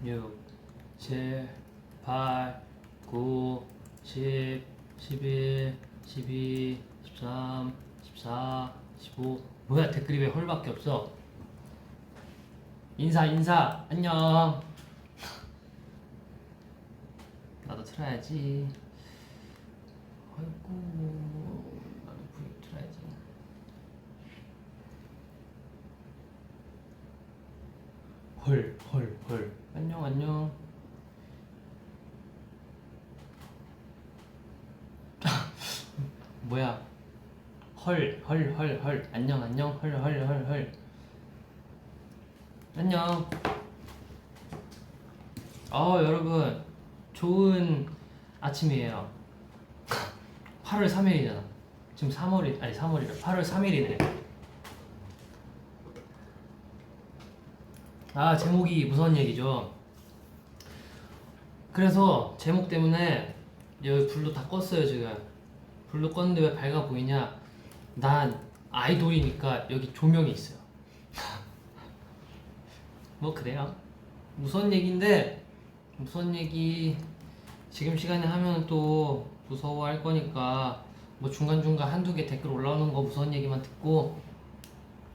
6, 7, 8, 9, 10, 11, 12, 13, 14, 15. 뭐야, 댓글이 왜 헐밖에 없어? 인사 안녕. 나도 틀어야지. 아이고, 나도 브이앱 틀어야지. 헐. 안녕. 뭐야? 헐. 안녕. 헐. 안녕. 여러분, 좋은 아침이에요. 8월 3일이잖아. 지금 3월이래. 8월 3일이네. 제목이 무서운 얘기죠. 그래서 제목 때문에 여기 불도 다 껐어요. 지금 불도 껐는데 왜 밝아 보이냐? 난 아이돌이니까 여기 조명이 있어요. 뭐 그래요. 무서운 얘기인데, 무서운 얘기 지금 시간에 하면 또 무서워할 거니까 뭐 중간중간 한두 개 댓글 올라오는 거 무서운 얘기만 듣고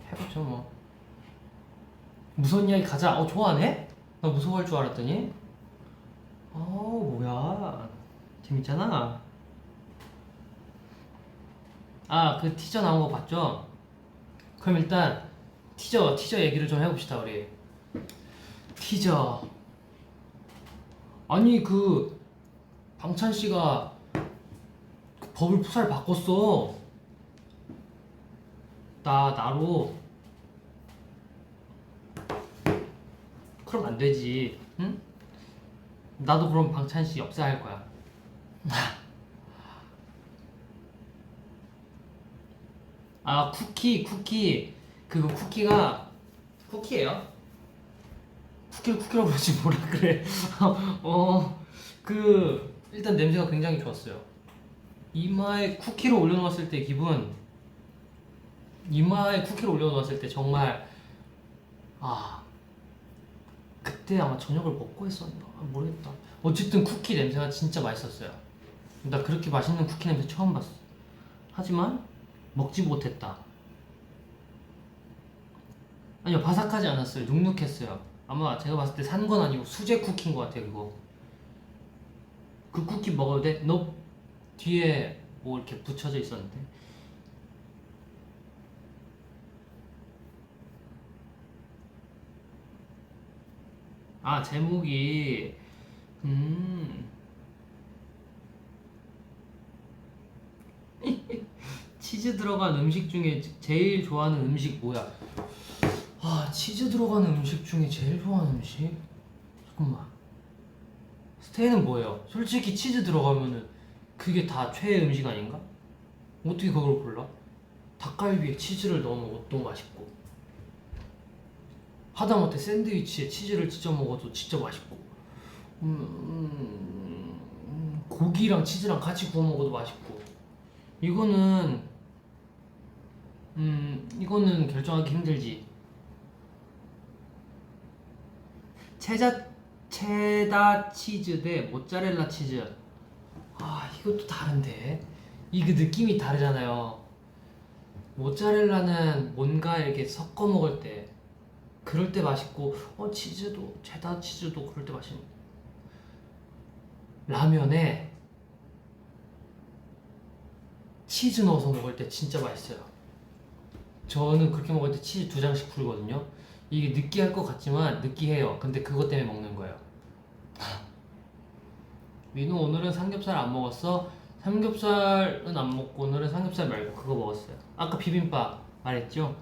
해보죠 뭐. 무서운 이야기 가자. 좋아하네? 나 무서워할 줄 알았더니 뭐야, 재밌잖아. 그 티저 나온 거 봤죠? 그럼 일단 티저 얘기를 좀 해봅시다. 우리 티저. 아니 그 방찬씨가 법을 푸살 바꿨어. 나로. 그럼 안 되지, 응? 나도 그럼 방찬씨 역사할 거야. 쿠키. 그거 쿠키가 쿠키예요? 쿠키를 쿠키라고 그러지 뭐라 그래. 일단 냄새가 굉장히 좋았어요. 이마에 쿠키를 올려놓았을 때 기분, 이마에 쿠키를 올려놓았을 때 정말 그때 아마 저녁을 먹고 했었나 모르겠다. 어쨌든 쿠키 냄새가 진짜 맛있었어요. 나 그렇게 맛있는 쿠키 냄새 처음 봤어. 하지만 먹지 못했다. 아니요, 바삭하지 않았어요. 눅눅했어요. 아마 제가 봤을 때 산 건 아니고 수제 쿠키인 것 같아요. 그거. 그 쿠키 먹어도 돼? 너 뒤에 뭐 이렇게 붙여져 있었는데. 제목이 치즈 들어간 음식 중에 제일 좋아하는 음식 뭐야? 치즈 들어가는 음식 중에 제일 좋아하는 음식? 잠깐만. 스테이는 뭐예요? 솔직히 치즈 들어가면은 그게 다 최애 음식 아닌가? 어떻게 그걸 골라? 닭갈비에 치즈를 넣어 먹어도 맛있고, 하다못해 샌드위치에 치즈를 찍어 먹어도 진짜 맛있고, 고기랑 치즈랑 같이 구워 먹어도 맛있고. 이거는 결정하기 힘들지. 체다 치즈 대 모짜렐라 치즈. 이것도 다른데. 이게 느낌이 다르잖아요. 모짜렐라는 뭔가 이렇게 섞어 먹을 때, 그럴 때 맛있고, 치즈도, 체다 치즈도 그럴 때 맛있는. 라면에 치즈 넣어서 먹을 때 진짜 맛있어요. 저는 그렇게 먹을 때 치즈 2장씩 풀거든요. 이게 느끼할 것 같지만 느끼해요. 근데 그것 때문에 먹는 거예요. 민우 오늘은 삼겹살 안 먹었어? 삼겹살은 안 먹고 오늘은 삼겹살 말고 그거 먹었어요. 아까 비빔밥 말했죠?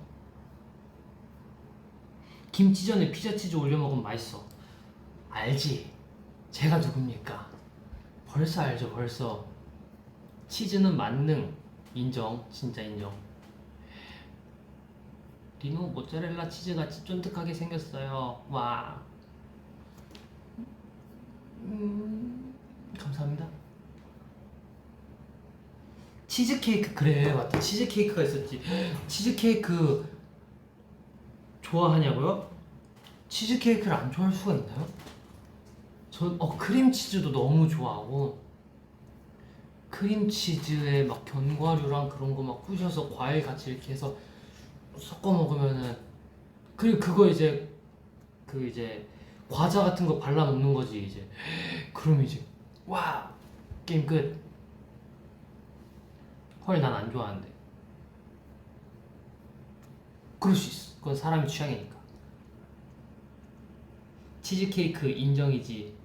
김치전에 피자치즈 올려 먹으면 맛있어. 알지? 제가 누굽니까? 벌써 알죠, 벌써. 치즈는 만능. 인정, 진짜 인정. 리노 모짜렐라 치즈같이 쫀득하게 생겼어요. 와. 감사합니다. 치즈케이크, 그래 맞다. 치즈케이크가 있었지. 치즈케이크 좋아하냐고요? 치즈케이크를 안 좋아할 수가 있나요? 전 크림치즈도 너무 좋아하고 크림치즈에 막 견과류랑 그런 거 막 부셔서 과일 같이 이렇게 해서 섞어 먹으면은 그리고 그거 이제 그 이제 과자 같은 거 발라 먹는 거지 이제 그럼 이제 와 게임 끝. 헐 난 안 좋아하는데 그럴 수 있어. 그건 사람의 취향이니까. 치즈케이크 인정이지.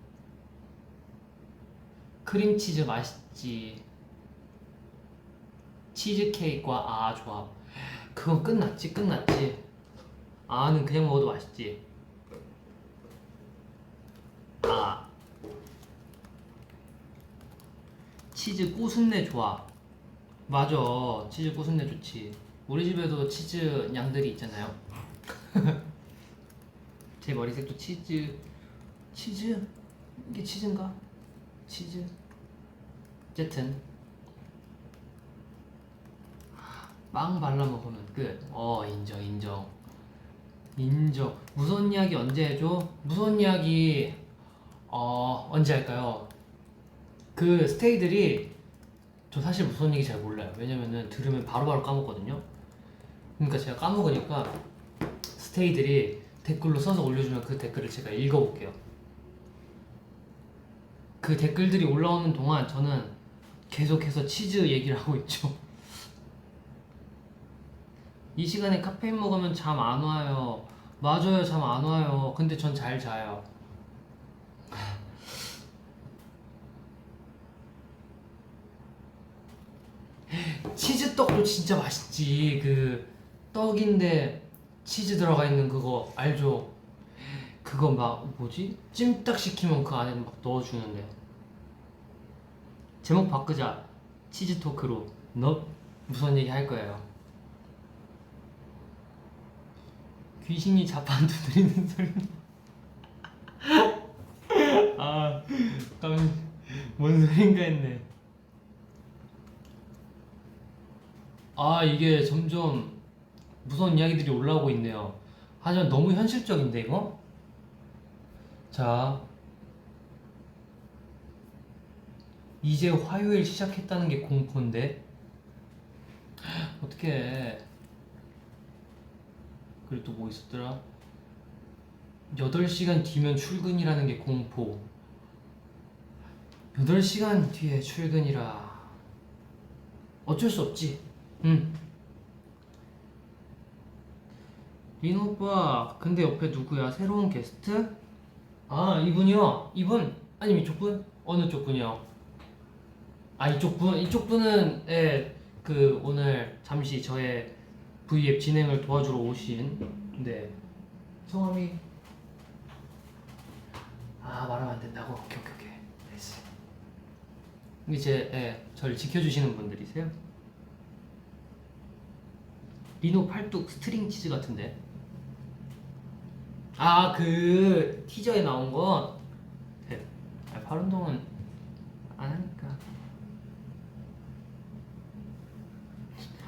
크림치즈 맛있지. 치즈케이크와 조합 그건 끝났지. 아는 그냥 먹어도 맛있지. 치즈 꼬순내 좋아. 맞아. 치즈 꼬순내 좋지. 우리 집에도 치즈 양들이 있잖아요. 제 머리색도 치즈 이게 치즈인가? 치즈 어쨌든 빵 발라 먹으면 끝. 인정. 무서운 이야기 언제 해줘? 무서운 이야기 언제 할까요? 그 스테이들이 저 사실 무서운 얘기 잘 몰라요. 왜냐면은 들으면 바로바로 까먹거든요. 그러니까 제가 까먹으니까 스테이들이 댓글로 써서 올려주면 그 댓글을 제가 읽어볼게요. 그 댓글들이 올라오는 동안 저는 계속해서 치즈 얘기를 하고 있죠. 이 시간에 카페인 먹으면 잠 안 와요. 맞아요, 잠 안 와요. 근데 전 잘 자요. 치즈떡도 진짜 맛있지. 그 떡인데 치즈 들어가 있는 그거 알죠? 그거 막 뭐지? 찜닭 시키면 그 안에 막 넣어주는데. 제목 바꾸자. 치즈 토크로. 너 무슨 얘기 할 거예요? 귀신이 자판 두드리는 소리. 아, 뭔 소린가 했네. 이게 점점 무서운 이야기들이 올라오고 있네요. 하지만 너무 현실적인데 이거? 자, 이제 화요일 시작했다는 게 공포인데 어떻게? 그리고 또 뭐 있었더라? 8시간 뒤면 출근이라는 게 공포. 8시간 뒤에 출근이라 어쩔 수 없지. 린 오빠 근데 옆에 누구야? 새로운 게스트? 이분이요? 이분? 아니면 이쪽 분? 어느 쪽 분이요? 이쪽 분? 이쪽 분은 그 오늘 잠시 저의 V앱 진행을 도와주러 오신 성함이 말하면 안 된다고? 오케이 됐어. 이제 저를 지켜주시는 분들이세요. 리노 팔뚝 스트링 치즈 같은데. 그 티저에 나온 거. 팔 운동은 안 하니까.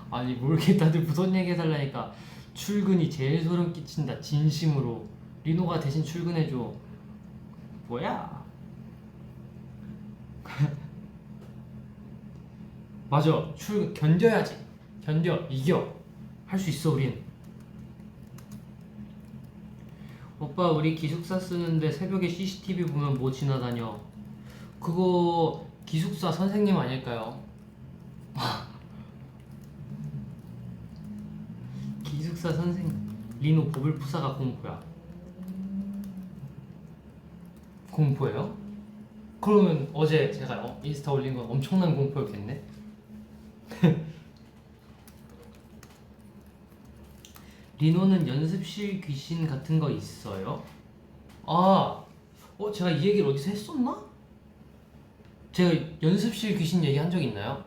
아니 뭐 이렇게 다들 무슨 얘기 해달라니까. 출근이 제일 소름 끼친다 진심으로. 리노가 대신 출근해줘. 뭐야? 맞아. 출근 견뎌야지. 이겨. 할 수 있어 우린. 오빠 우리 기숙사 쓰는데 새벽에 CCTV 보면 뭐 지나다녀. 그거 기숙사 선생님 아닐까요? 기숙사 선생님. 리노 보블푸사가 공포야. 공포예요? 그러면 어제 제가 인스타 올린 건 엄청난 공포였겠네? 리노는 연습실 귀신 같은 거 있어요? 제가 이 얘기를 어디서 했었나? 제가 연습실 귀신 얘기 한 적 있나요?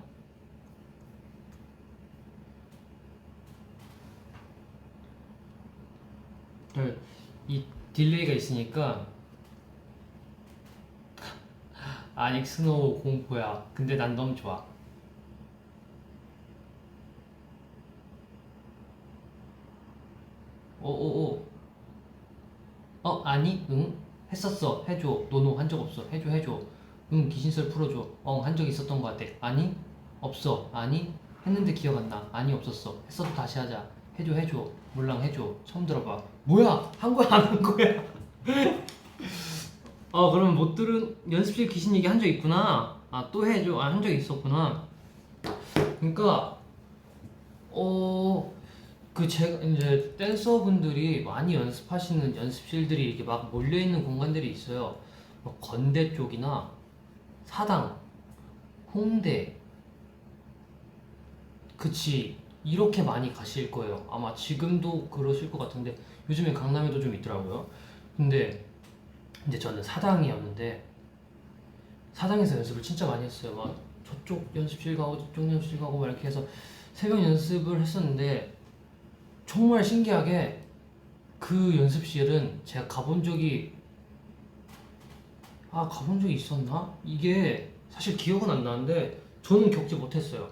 이 딜레이가 있으니까. 닉스노우 공포야. 근데 난 너무 좋아. 오오오. 아니? 응? 했었어. 해줘. 노노 한 적 없어. 해줘. 응, 귀신설 풀어줘. 한 적 있었던 것 같아. 아니? 없어. 아니? 했는데 기억 안 나. 아니, 없었어. 했어도 다시 하자. 해줘. 몰랑 해줘. 처음 들어봐. 뭐야? 한 거야, 안 한 거야? 그럼 못 들은 연습실 귀신 얘기 한 적 있구나. 또 해줘. 한 적 있었구나. 그러니까 제가 이제 댄서분들이 많이 연습하시는 연습실들이 이렇게 막 몰려있는 공간들이 있어요. 뭐 건대 쪽이나 사당, 홍대, 그치, 이렇게 많이 가실 거예요. 아마 지금도 그러실 것 같은데 요즘에 강남에도 좀 있더라고요. 근데 이제 저는 사당이었는데 사당에서 연습을 진짜 많이 했어요. 막 저쪽 연습실 가고 저쪽 연습실 가고 막 이렇게 해서 새벽 연습을 했었는데 정말 신기하게 그 연습실은 제가 가본 적이 있었나? 이게 사실 기억은 안 나는데 저는 겪지 못했어요.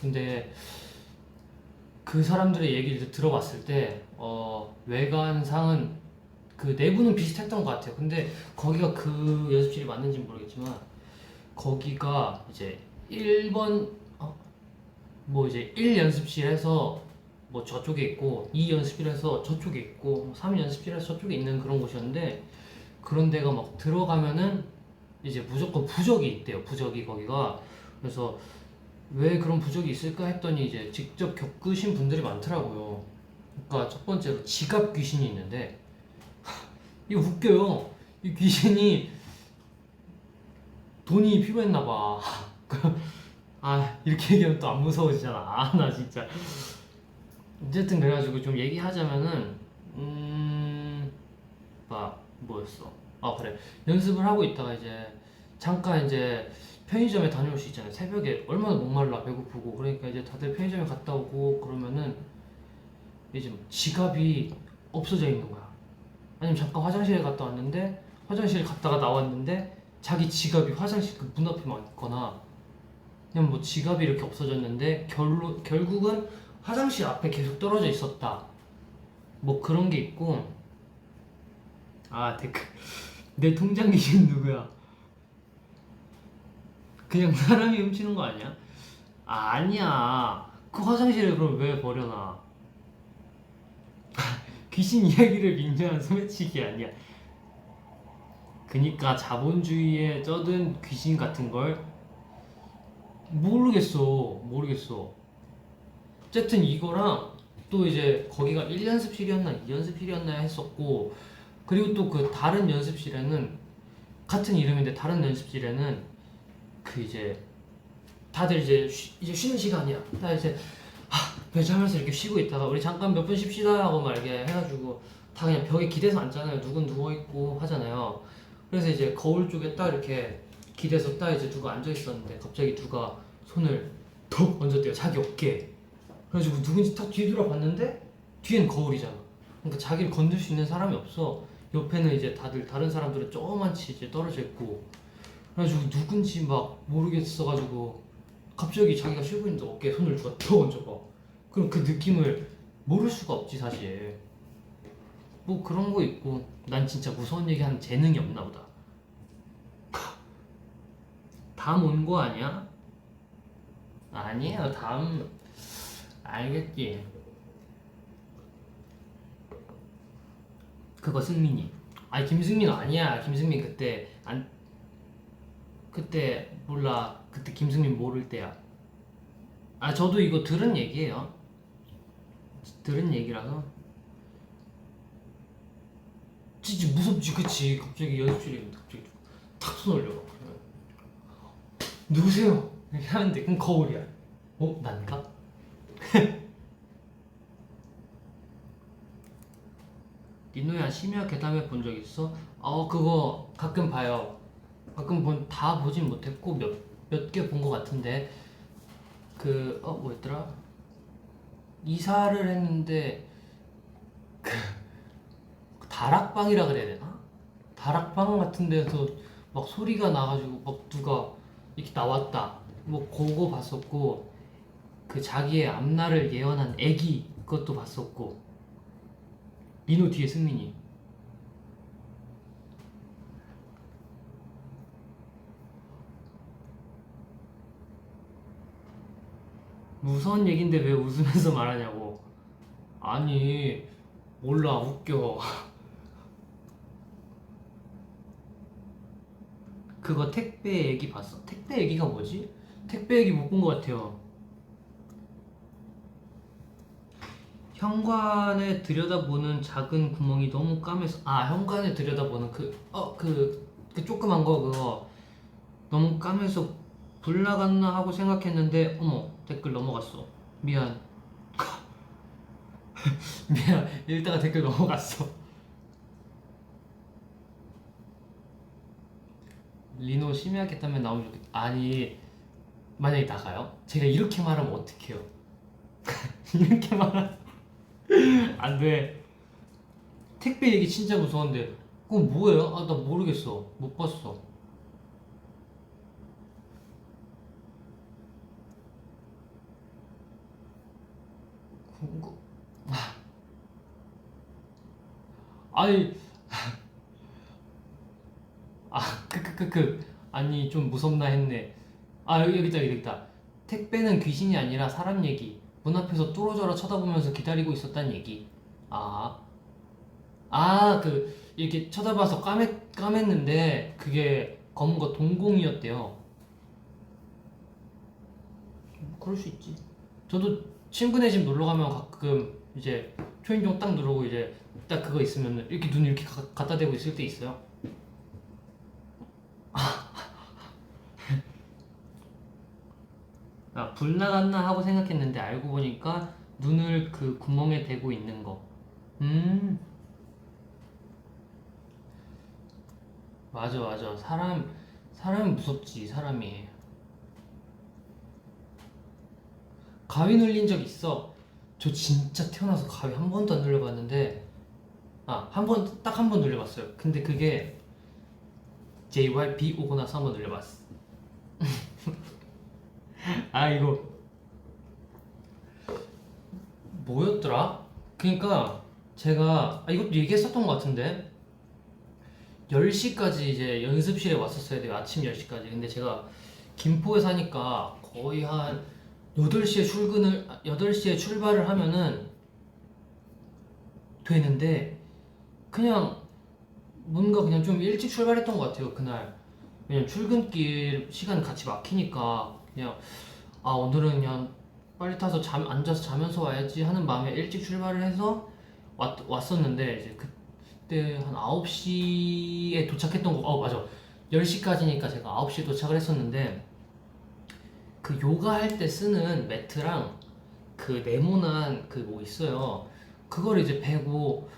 근데 그 사람들의 얘기를 들어봤을 때 외관상은 그 내부는 비슷했던 것 같아요. 근데 거기가 그 연습실이 맞는지는 모르겠지만 거기가 이제 1번 뭐 이제 1 연습실에서 뭐 저쪽에 있고 2 연습실에서 저쪽에 있고 3 연습실에서 저쪽에 있는 그런 곳이었는데 그런 데가 막 들어가면은 이제 무조건 부적이 있대요. 부적이 거기가. 그래서 왜 그런 부적이 있을까 했더니 이제 직접 겪으신 분들이 많더라고요. 그러니까 첫 번째로 지갑 귀신이 있는데 이거 웃겨요. 이 귀신이 돈이 필요했나 봐. 이렇게 얘기하면 또 안 무서워지잖아. 나 진짜. 어쨌든 그래가지고 좀 얘기하자면은 뭐였어? 그래. 연습을 하고 있다가 이제 잠깐 이제 편의점에 다녀올 수 있잖아요. 새벽에 얼마나 목말라 배고프고 그러니까 이제 다들 편의점에 갔다 오고 그러면은 이제 지갑이 없어져 있는 거야. 아니면 잠깐 화장실에 갔다 왔는데 화장실 갔다가 나왔는데 자기 지갑이 화장실 그 문 앞에만 있거나 그냥 뭐 지갑이 이렇게 없어졌는데 결국은 화장실 앞에 계속 떨어져 있었다. 뭐 그런 게 있고. 댓글. 내 통장 귀신 누구야? 그냥 사람이 훔치는 거 아니야? 아니야. 그 화장실에 그럼 왜 버려놔? 귀신 이야기를 빙자한 소매치기 아니야. 그니까 자본주의에 쩌든 귀신 같은 걸 모르겠어. 어쨌든 이거랑 또 이제 거기가 1연습실이었나 2연습실이었나 했었고 그리고 또 그 다른 연습실에는 같은 이름인데 다른 연습실에는 그 이제 다들 이제 쉬는 시간이야. 나 이제 배자면서 이렇게 쉬고 있다가 우리 잠깐 몇 분 쉽시다 하고 막 이렇게 해가지고 다 그냥 벽에 기대서 앉잖아요. 누군 누워있고 하잖아요. 그래서 이제 거울 쪽에 딱 이렇게 기대서 딱 이제 누가 앉아있었는데 갑자기 누가 손을 톡 얹었대요. 자기 어깨에. 그래가지고 누군지 딱 뒤돌아봤는데 뒤엔 거울이잖아. 그러니까 자기를 건들 수 있는 사람이 없어. 옆에는 이제 다른 사람들은 조그만치 이제 떨어져 있고. 그래가지고 누군지 막 모르겠어가지고 갑자기 자기가 쉬고 있는데 어깨에 손을 누가 톡 얹어봐. 그럼 그 느낌을 모를 수가 없지 사실. 뭐 그런 거 있고. 난 진짜 무서운 얘기 하는 재능이 없나 보다. 다음 온 거 아니야? 아니에요. 다음 알겠지. 그거 승민이. 김승민 아니야. 김승민 그때 몰라. 그때 김승민 모를 때야. 저도 이거 들은 얘기예요. 들은 얘기라서. 진짜 무섭지, 그치? 갑자기 연습실에 있는데 갑자기 탁 손 올려. 누구세요? 이렇게 하는데 그럼 거울이야. 난가? 니노야 심야 괴담해 본 적 있어? 그거 가끔 봐요. 가끔 다 보진 못했고 몇 개 본 것 같은데 뭐였더라? 이사를 했는데 그 다락방이라 그래야 되나? 다락방 같은 데서 막 소리가 나가지고 막 누가 이렇게 나왔다. 뭐 그거 봤었고 그 자기의 앞날을 예언한 애기 그것도 봤었고. 민호 뒤에 승민이. 무서운 얘긴데 왜 웃으면서 말하냐고. 아니 몰라 웃겨. 그거 택배 얘기 봤어? 택배 얘기가 뭐지? 택배 얘기 못 본 것 같아요. 현관에 들여다보는 작은 구멍이 너무 까매서 현관에 들여다보는 그 조그만 거 그거 너무 까매서 불 나갔나 하고 생각했는데 어머 댓글 넘어갔어. 미안. 미안 읽다가 댓글 넘어갔어. 리노 심해하겠다면 나오면 좋겠다. 아니 만약에 나가요? 제가 이렇게 말하면 어떡해요? 이렇게 말하면 안돼. 택배 얘기 진짜 무서운데 그거 뭐예요? 나 모르겠어. 못 봤어. 그거 아니 아니 좀 무섭나 했네. 여기 있다. 택배는 귀신이 아니라 사람 얘기. 문 앞에서 뚫어져라 쳐다보면서 기다리고 있었단 얘기. 이렇게 쳐다봐서 까맸는데 그게 검은 거 동공이었대요. 그럴 수 있지. 저도 친구네 집 놀러 가면 가끔 이제 초인종 딱 누르고 이제 딱 그거 있으면 이렇게 눈 이렇게 갖다 대고 있을 때 있어요. 불 나갔나 하고 생각했는데 알고 보니까 눈을 그 구멍에 대고 있는 거. 맞아. 사람이 무섭지, 사람이. 가위 눌린 적 있어. 저 진짜 태어나서 가위 한 번도 안 눌려봤는데, 딱 한 번 눌려봤어요. 근데 그게 JYP 오고 나서 한 번 눌려봤어. 이거 뭐였더라? 그니까 제가 이것도 얘기했었던 것 같은데 10시까지 이제 연습실에 왔었어야 돼요. 아침 10시까지. 근데 제가 김포에 사니까 거의 한 8시에 출발을 하면은 되는데 그냥 뭔가 그냥 좀 일찍 출발했던 것 같아요, 그날. 왜냐면 출근길 시간 같이 막히니까 그냥 오늘은 그냥 빨리 타서 앉아서 자면서 와야지 하는 마음에 일찍 출발을 해서 왔었는데 이제 그때 한 9시에 도착했던 거. 맞아. 10시까지니까 제가 9시에 도착을 했었는데 그 요가 할 때 쓰는 매트랑 그 네모난 그 뭐 있어요. 그걸 이제 베고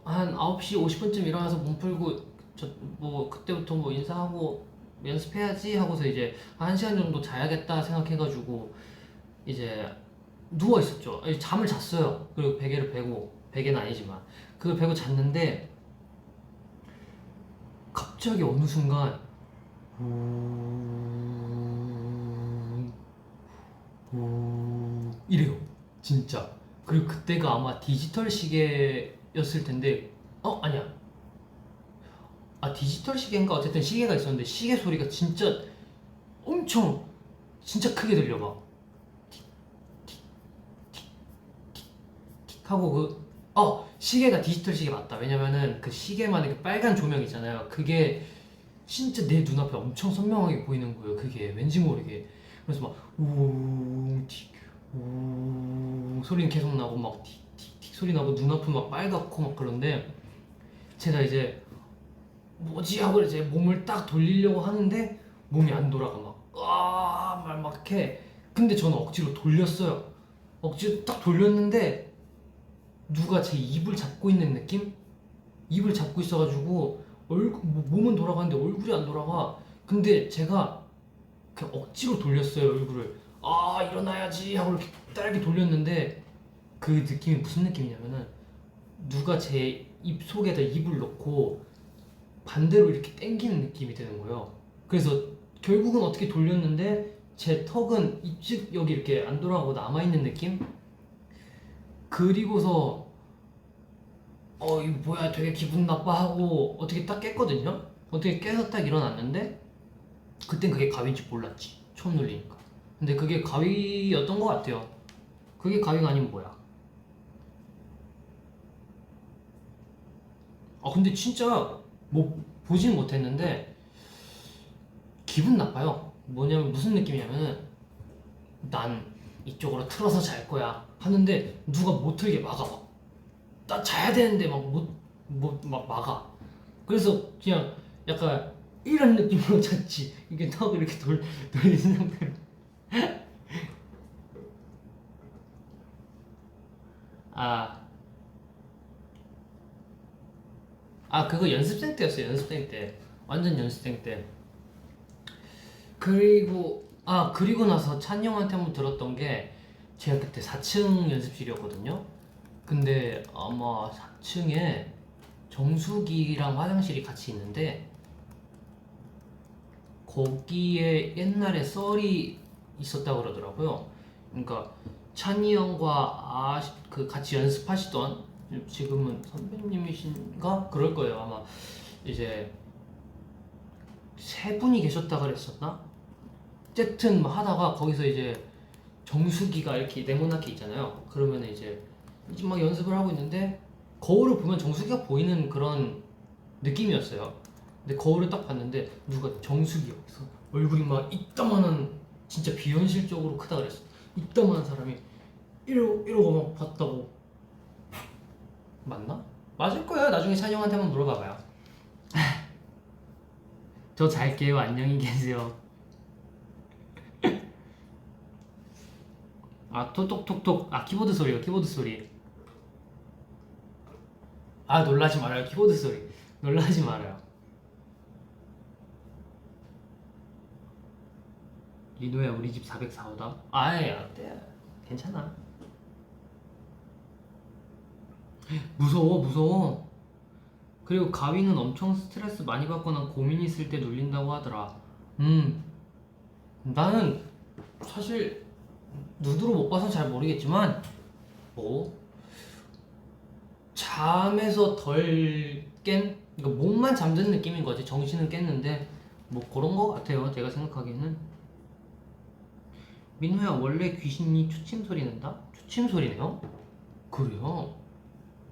한 9시 50분쯤 일어나서 몸 풀고 그때부터 뭐 인사하고 연습해야지 하고서 이제 한 1시간 정도 자야겠다 생각해가지고 이제 누워 있었죠. 잠을 잤어요. 그리고 베개를 베고, 베개는 아니지만 그걸 베고 잤는데 갑자기 어느 순간 이래요. 진짜. 그리고 그때가 아마 디지털 시계였을 텐데 아니야. 디지털 시계인가? 어쨌든 시계가 있었는데 시계 소리가 진짜 엄청 진짜 크게 들려가. 하고 시계가 디지털 시계 맞다. 왜냐면은 그 시계만의 그 빨간 조명 있잖아요. 그게 진짜 내 눈앞에 엄청 선명하게 보이는 거예요. 그게 왠지 모르게. 그래서 막 우웅틱 우웅 소리는 계속 나고 막 틱틱틱 소리 나고 눈앞은 막 빨갛고 막 그런데 제가 이제 뭐지 하고 이제 몸을 딱 돌리려고 하는데 몸이 안 돌아가 막 해. 근데 저는 억지로 돌렸어요. 억지로 딱 돌렸는데 누가 제 입을 잡고 있는 느낌? 입을 잡고 있어가지고 몸은 돌아가는데 얼굴이 안 돌아가. 근데 제가 그냥 억지로 돌렸어요, 얼굴을. 일어나야지 하고 이렇게 딸게 돌렸는데 그 느낌이 무슨 느낌이냐면은 누가 제 입 속에다 입을 넣고 반대로 이렇게 당기는 느낌이 드는 거예요. 그래서 결국은 어떻게 돌렸는데 제 턱은 입집 여기 이렇게 안 돌아가고 남아있는 느낌? 그리고서 이거 뭐야 되게 기분 나빠하고 어떻게 딱 깼거든요? 어떻게 깨서 딱 일어났는데 그땐 그게 가위인지 몰랐지. 처음 눌리니까. 근데 그게 가위였던 것 같아요. 그게 가위가 아니면 뭐야? 아 근데 진짜 뭐 보진 못했는데 기분 나빠요. 뭐냐면 무슨 느낌이냐면은 난 이쪽으로 틀어서 잘 거야 하는데 누가 못 틀게 막아. 막 나 자야 되는데 막 막 막아. 그래서 그냥 약간 이런 느낌으로 잤지. 이게 턱을 이렇게 돌리는 상태로. 아, 그거 연습생 때였어요. 연습생 때. 완전 연습생 때. 그리고 나서 찬이 형한테 한번 들었던 게 제가 그때 4층 연습실이었거든요. 근데 아마 4층에 정수기랑 화장실이 같이 있는데 거기에 옛날에 썰이 있었다고 그러더라고요. 그러니까 찬이 형과 그 같이 연습하시던 지금은 선배님이신가 그럴 거예요. 아마 이제 세 분이 계셨다 그랬었나? 어쨌든 뭐 하다가 거기서 이제 정수기가 이렇게 네모나게 있잖아요. 그러면 이제 막 연습을 하고 있는데 거울을 보면 정수기가 보이는 그런 느낌이었어요. 근데 거울을 딱 봤는데 누가 정수기가 있어. 얼굴이 막 이따만한 진짜 비현실적으로 크다 그랬어. 이따만한 사람이 이러고 막 봤다고. 맞나? 맞을 거예요. 나중에 찬이 형한테 한번 물어봐봐요. 저 잘게요. 안녕히 계세요. 톡톡톡톡. 키보드 소리요. 키보드 소리. 놀라지 말아요. 키보드 소리. 놀라지 말아요. 리노야 우리 집 404호다. 아예 안돼. 괜찮아. 무서워. 그리고 가위는 엄청 스트레스 많이 받거나 고민 있을 때 눌린다고 하더라. 나는 사실 누드로 못 봐서 잘 모르겠지만 뭐 잠에서 덜 그러니까 몸만 잠든 느낌인 거지. 정신은 깼는데 뭐 그런 거 같아요. 제가 생각하기에는. 민호야 원래 귀신이 초침 소리 낸다? 초침 소리네요? 그래요?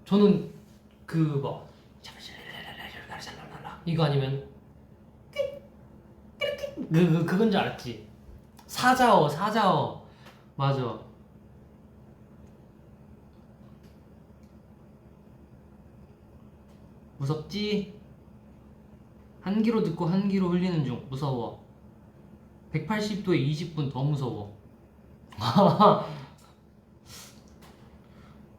저는 뭐 이거 아니면 그건 줄 알았지. 사자어 맞아. 무섭지? 한 귀로 듣고 한 귀로 흘리는 중. 무서워. 180도에 20분 더 무서워.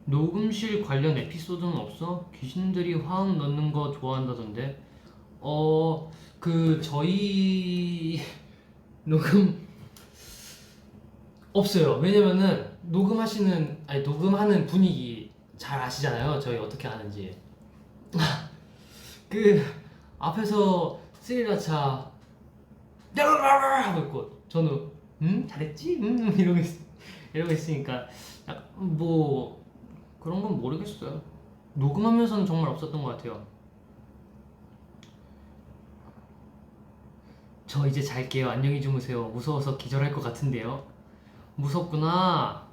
녹음실 관련 에피소드는 없어? 귀신들이 화음 넣는 거 좋아한다던데. 저희 녹음 없어요. 왜냐면은 녹음하는 분위기 잘 아시잖아요. 저희 어떻게 하는지. 그 앞에서 스리라차 하고 있고 저는 잘했지? 이러고 있으니까 약간 뭐 그런 건 모르겠어요. 녹음하면서는 정말 없었던 것 같아요. 저 이제 잘게요. 안녕히 주무세요. 무서워서 기절할 것 같은데요. 무섭구나.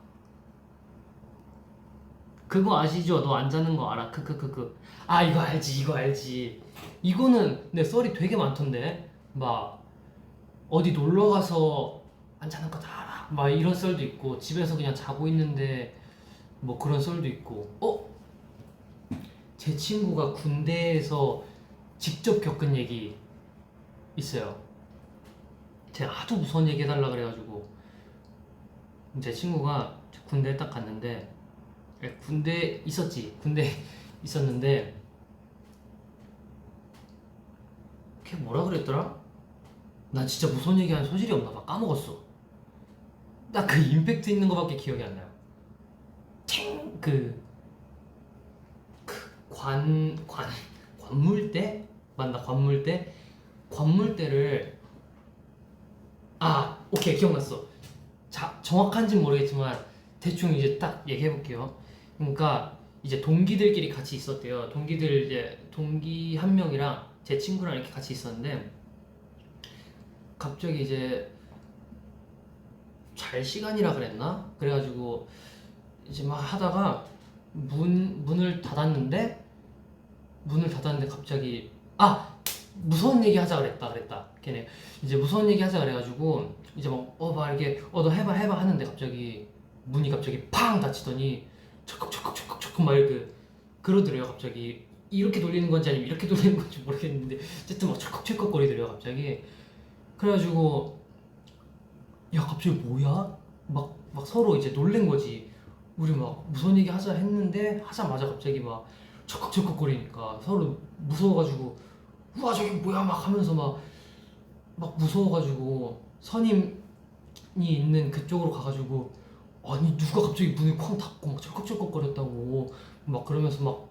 그거 아시죠? 너 안 자는 거 알아? 크크크크. 이거 알지. 이거는 내 썰이 되게 많던데. 막 어디 놀러 가서 안 자는 거 다 알아. 막 이런 썰도 있고 집에서 그냥 자고 있는데 뭐 그런 썰도 있고. 제 친구가 군대에서 직접 겪은 얘기 있어요. 제가 하도 무서운 얘기 해달라 그래가지고 제 친구가 군대에 딱 갔는데 군대 있었는데 걔 뭐라 그랬더라? 나 진짜 무서운 얘기하는 소질이 없나 봐. 까먹었어. 나 그 임팩트 있는 거밖에 기억이 안 나요. 관물대? 맞나? 관물대를 오케이 기억났어. 정확한지는 모르겠지만 대충 이제 딱 얘기해 볼게요. 그러니까 이제 동기들끼리 같이 있었대요. 동기 한 명이랑 제 친구랑 이렇게 같이 있었는데 갑자기 이제 잘 시간이라 그랬나? 그래가지고 이제 막 하다가 문을 닫았는데 갑자기 무서운 얘기 하자 그랬다 걔네. 이제 무서운 얘기 하자 그래가지고 이제 막 이렇게 너 해봐 하는데 갑자기 문이 갑자기 팡 닫히더니 철컥 막 이렇게 그러더래요. 갑자기 이렇게 돌리는 건지 아니면 이렇게 돌리는 건지 모르겠는데 어쨌든 막 철컥 거리더래요 갑자기. 그래가지고 야 갑자기 뭐야? 막 서로 이제 놀란 거지. 우리 막 무서운 얘기 하자 했는데 하자마자 갑자기 막 철컥 거리니까 서로 무서워가지고 우와 저기 뭐야 막 하면서 막 무서워가지고 선임이 있는 그쪽으로 가가지고 아니 누가 갑자기 문을 쾅 닫고 막 철컥 거렸다고 막 그러면서 막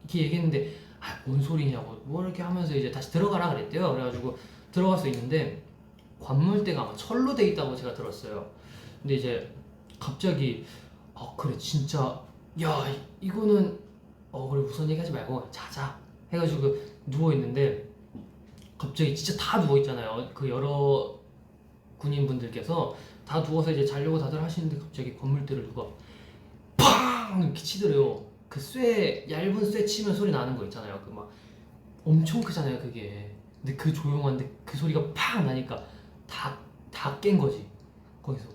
이렇게 얘기했는데 뭔 소리냐고 뭐 이렇게 하면서 이제 다시 들어가라 그랬대요. 그래가지고 들어갈 수 있는데 관물대가 아마 철로 돼 있다고 제가 들었어요. 근데 이제 갑자기 그래 진짜 야 이거는 그래 무슨 얘기 하지 말고 자자 해가지고 누워있는데 갑자기 진짜 다 누워있잖아요. 그 여러 군인분들께서 다 누워서 이제 자려고 다들 하시는데 갑자기 건물대를 누가 팡 이렇게 치더래요. 그 얇은 쇠 치면 소리 나는 거 있잖아요. 그 막 엄청 크잖아요 그게. 근데 그 조용한데 그 소리가 팡 나니까 다 깬 거지. 거기서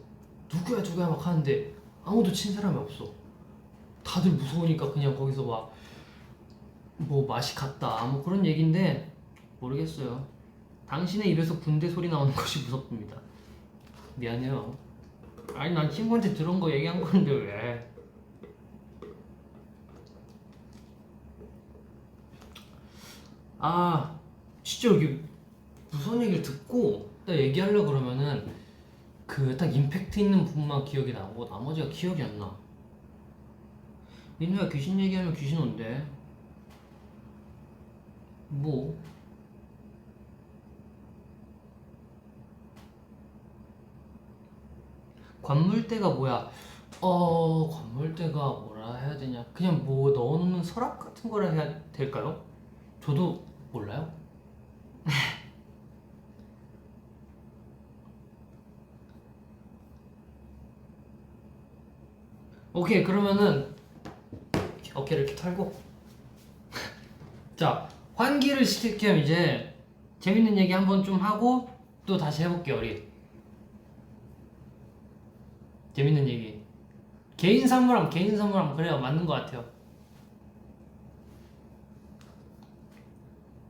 누구야 막 하는데 아무도 친 사람이 없어. 다들 무서우니까 그냥 거기서 막 뭐 맛이 갔다 뭐 그런 얘긴데 모르겠어요. 당신의 입에서 군대 소리 나오는 것이 무섭습니다. 미안해요. 아니 난 친구한테 들은 거 얘기한 건데 왜? 진짜 여기 무슨 얘기를 듣고 딱 얘기하려고 그러면은 그 딱 임팩트 있는 부분만 기억이 나고 나머지가 기억이 안 나. 민우야 귀신 얘기하면 귀신 온대. 뭐? 관물대가 뭐야? 관물대가 뭐라 해야 되냐? 그냥 뭐 넣어놓는 서랍 같은 거라 해야 될까요? 저도 몰라요. 오케이 그러면은 어깨를 이렇게 털고 자 환기를 시킬 겸 이제 재밌는 얘기 한번 좀 하고 또 다시 해볼게요. 우리 재밌는 얘기 개인 선물함 그래요. 맞는 것 같아요.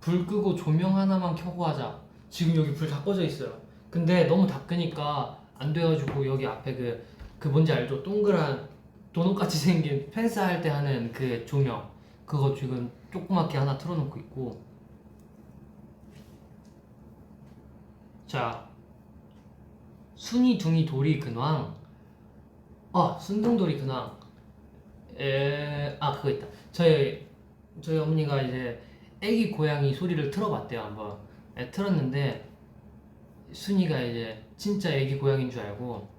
불 끄고 조명 하나만 켜고 하자. 지금 여기 불 다 꺼져 있어요. 근데 너무 다 끄니까 안 돼가지고 여기 앞에 그 뭔지 알죠? 동그란 도넛같이 생긴 펜스 할 때 하는 그 조명 그거 지금 조그맣게 하나 틀어놓고 있고. 자 순이 둥이 돌이 근황. 순둥돌이 근황. 그거 있다. 저희 어머니가 이제 애기 고양이 소리를 틀어봤대요 한번. 틀었는데 순이가 이제 진짜 애기 고양이인 줄 알고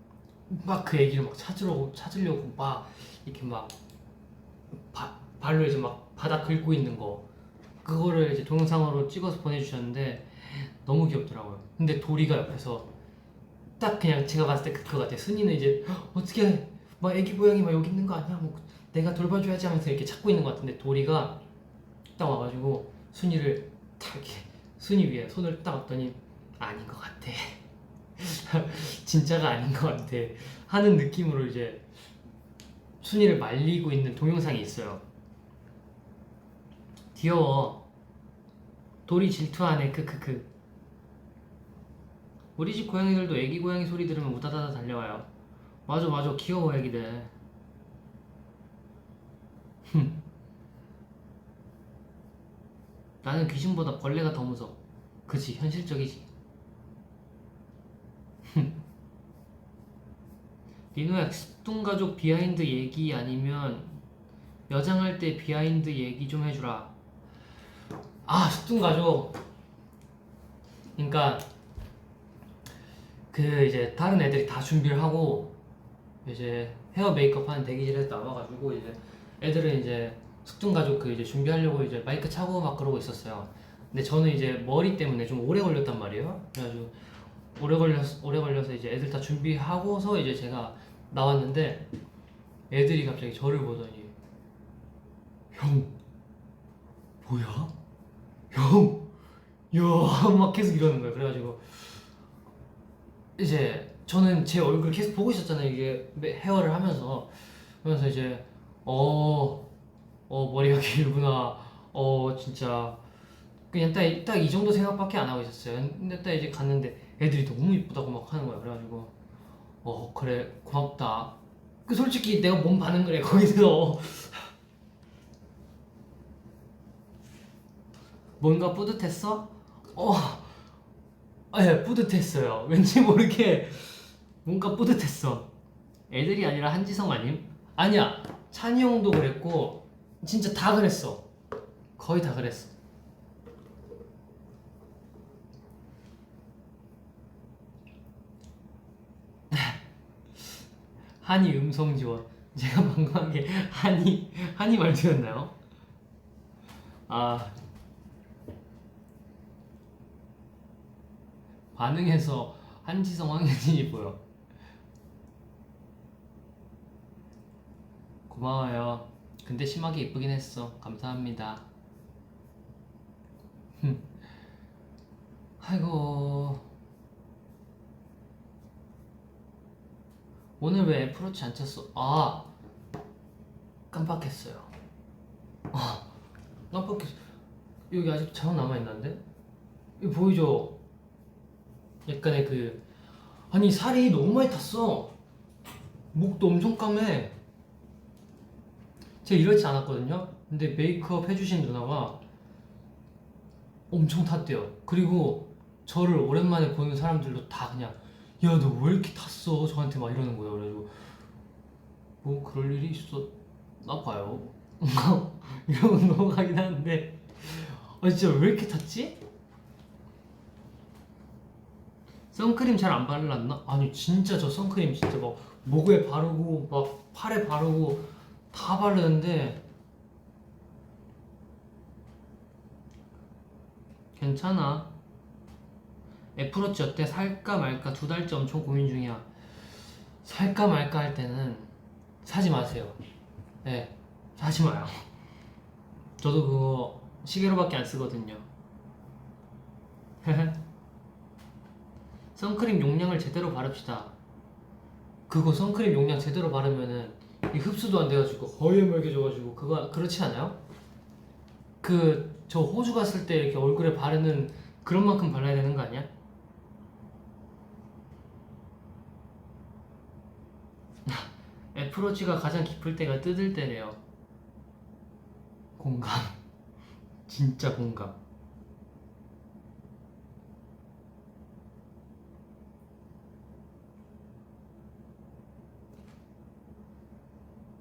막 그 애기를 막 찾으려고 막 이렇게 막 발로 이제 막 바닥 긁고 있는 거 그거를 이제 동영상으로 찍어서 보내주셨는데 너무 귀엽더라고요. 근데 도리가 옆에서 딱 그냥 제가 봤을 때 그거 같아요. 순이는 이제 어떻게 막 애기 고양이 막 여기 있는 거 아니야? 뭐 내가 돌봐줘야지 하면서 이렇게 찾고 있는 것 같은데 도리가 딱 와가지고 순이를 딱 이렇게 순이 위에 손을 딱 얹더니 아닌 것 같아. 진짜가 아닌 것 같아 하는 느낌으로 이제 순이를 말리고 있는 동영상이 있어요. 귀여워. 돌이 질투하네. 크크크. 우리 집 고양이들도 애기 고양이 소리 들으면 우다다다 달려와요. 맞아 귀여워 애기들. 나는 귀신보다 벌레가 더 무서워. 그치 현실적이지. 리노야 습동가족 비하인드 얘기 아니면 여장할 때 비하인드 얘기 좀 해주라. 습동가족 그러니까 그 이제 다른 애들이 다 준비를 하고 이제 헤어 메이크업 하는 대기실에서 나와가지고 이제 애들은 이제 습동가족 그 이제 준비하려고 이제 마이크 차고 막 그러고 있었어요. 근데 저는 이제 머리 때문에 좀 오래 걸렸단 말이에요. 그래가지고 오래 걸려서 이제 애들 다 준비하고서 이제 제가 나왔는데 애들이 갑자기 저를 보더니 형 뭐야? 형! 야! 막 계속 이러는 거예요. 그래가지고 이제 저는 제 얼굴 계속 보고 있었잖아요. 이게 헤어를 하면서 그러면서 이제 머리가 길구나. 진짜 그냥 딱 이 정도 생각밖에 안 하고 있었어요. 근데 딱 이제 갔는데 애들이 너무 이쁘다고 막 하는 거야. 그래가지고 그래 고맙다. 그 솔직히 내가 몸 반응을 해 거기서 뭔가 뿌듯했어? 예, 뿌듯했어요. 왠지 모르게 뭔가 뿌듯했어. 애들이 아니라 한지성 아님? 아니야. 찬이 형도 그랬고 진짜 다 그랬어. 거의 다 그랬어. 한이 음성 지원. 제가 방금 한 게 한이 말투였나요? 아, 반응해서 한지성 황현진이 보여. 고마워요. 근데 심하게 이쁘긴 했어. 감사합니다. 아이고. 오늘 왜 애플워치 안 찼어? 아, 깜빡했어요. 깜빡했어. 여기 아직 자국 남아있는데? 이거 보이죠? 약간의 아니 살이 너무 많이 탔어. 목도 엄청 까매. 제가 이렇지 않았거든요? 근데 메이크업 해주신 누나가 엄청 탔대요. 그리고 저를 오랜만에 보는 사람들도 다 그냥 야 너 왜 이렇게 탔어? 저한테 막 이러는 거예요. 그래가지고 뭐 그럴 일이 있었나 봐요. 이러고 넘어가긴 하는데 진짜 왜 이렇게 탔지? 선크림 잘 안 발랐나? 아니 진짜 저 선크림 진짜 막 목에 바르고 막 팔에 바르고 다 바르는데 괜찮아. 애플워치 어때? 살까 말까 2달째 엄청 고민 중이야. 살까 말까 할 때는 사지 마세요. 네, 사지 마요. 저도 그거 시계로밖에 안 쓰거든요. 선크림 용량을 제대로 바릅시다. 그거 선크림 용량 제대로 바르면은 이 흡수도 안 돼가지고 허여멀게져가지고 그거 그렇지 않아요? 저 호주 갔을 때 이렇게 얼굴에 바르는 그런 만큼 발라야 되는 거 아니야? 애플워치가 가장 깊을 때가 뜯을 때래요. 공감. 진짜 공감.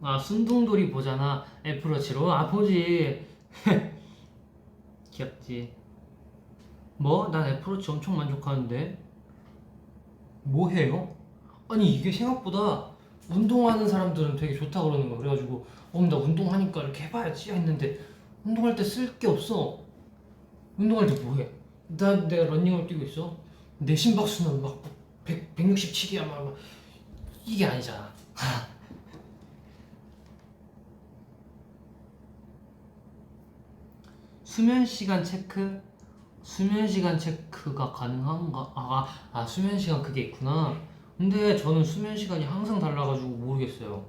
아, 순둥돌이 보잖아. 애플워치로. 아, 보지. 귀엽지. 뭐? 난 애플워치 엄청 만족하는데. 뭐 해요? 아니, 이게 생각보다 운동하는 사람들은 되게 좋다 그러는 거야. 그래가지고, 나 운동하니까 이렇게 해봐야지 했는데, 운동할 때 쓸 게 없어. 운동할 때 뭐해? 내가 러닝을 뛰고 있어. 내 심박수는 막 167이야. 막 이게 아니잖아. 수면 시간 체크? 수면 시간 체크가 가능한가? 수면 시간 그게 있구나. 근데 저는 수면 시간이 항상 달라가지고 모르겠어요.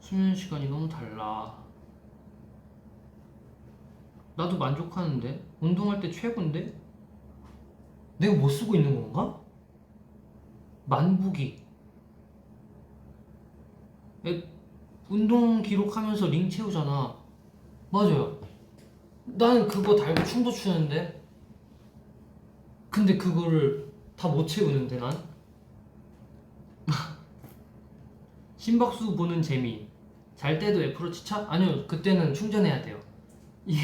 수면 시간이 너무 달라. 나도 만족하는데? 운동할 때 최고인데? 내가 못 쓰고 있는 건가? 만보기. 운동 기록하면서 링 채우잖아. 맞아요. 나는 그거 달고 춤도 추는데? 근데 그거를 다 못 채우는데 난? 심박수 보는 재미. 잘 때도 애플워치 차? 아니요, 그때는 충전해야 돼요. 이게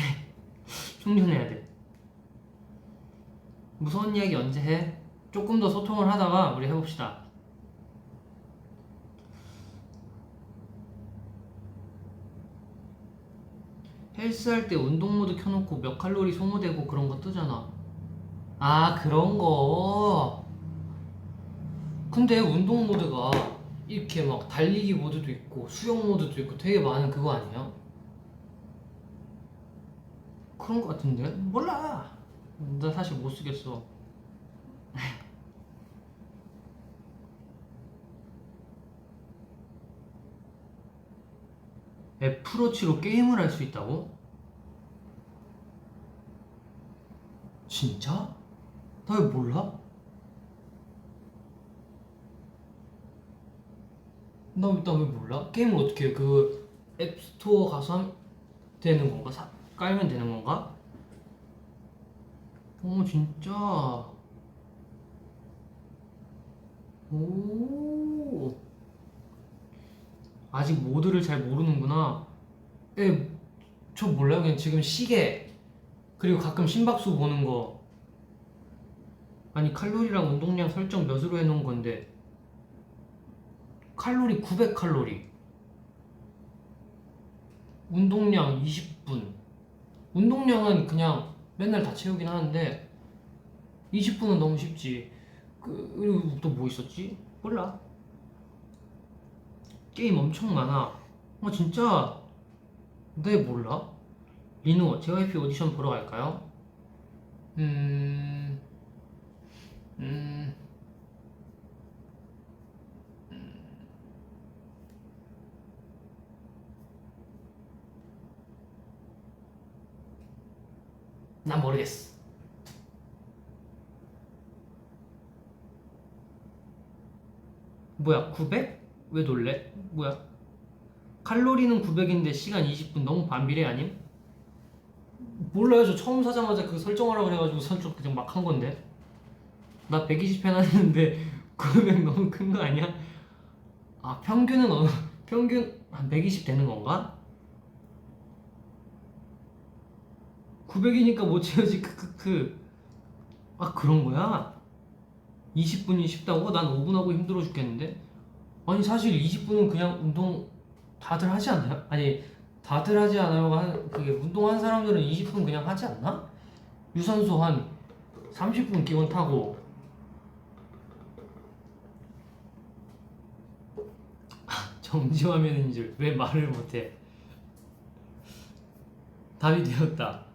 충전해야 돼. 무서운 이야기 언제 해? 조금 더 소통을 하다가 우리 해봅시다. 헬스할 때 운동 모드 켜놓고 몇 칼로리 소모되고 그런 거 뜨잖아. 아, 그런 거. 근데 운동 모드가 이렇게 막 달리기 모드도 있고 수영 모드도 있고 되게 많은 그거 아니야? 그런 거 같은데? 몰라. 나 사실 못 쓰겠어. 애플워치로 게임을 할 수 있다고? 진짜? 나 왜 몰라? 나 왜 몰라? 게임을 어떻게 해? 그 앱스토어 가서 되는 건가? 깔면 되는 건가? 진짜. 오. 아직 모드를 잘 모르는구나. 저 몰라요. 그냥 지금 시계 그리고 가끔 심박수 보는 거. 아니 칼로리랑 운동량 설정 몇으로 해놓은 건데 칼로리 900칼로리 운동량 20분. 운동량은 그냥 맨날 다 채우긴 하는데 20분은 너무 쉽지. 그리고 또 뭐 있었지? 몰라. 게임 엄청 많아. 진짜 네 몰라? 리노 JYP 오디션 보러 갈까요? 음... 음... 난 모르겠어. 뭐야 900? 왜 놀래? 뭐야? 칼로리는 900인데 시간 20분 너무 반비례 아님? 몰라요. 저 처음 사자마자 그 설정하라 그래가지고 설정 그냥 막 한 건데. 나 120 해놨는데 900 너무 큰 거 아니야? 평균은 평균 한 120 되는 건가? 900이니까 못 채우지. 크크크. 그런 거야? 20분이 쉽다고? 난 5분 하고 힘들어 죽겠는데? 아니 사실 20분은 그냥 운동 다들 하지 않나요? 아니 다들 하지 않아요. 그게 운동한 사람들은 20분 그냥 하지 않나? 유산소 한 30분 기본 타고. 정지화면인 줄 왜 말을 못해? 답이 되었다.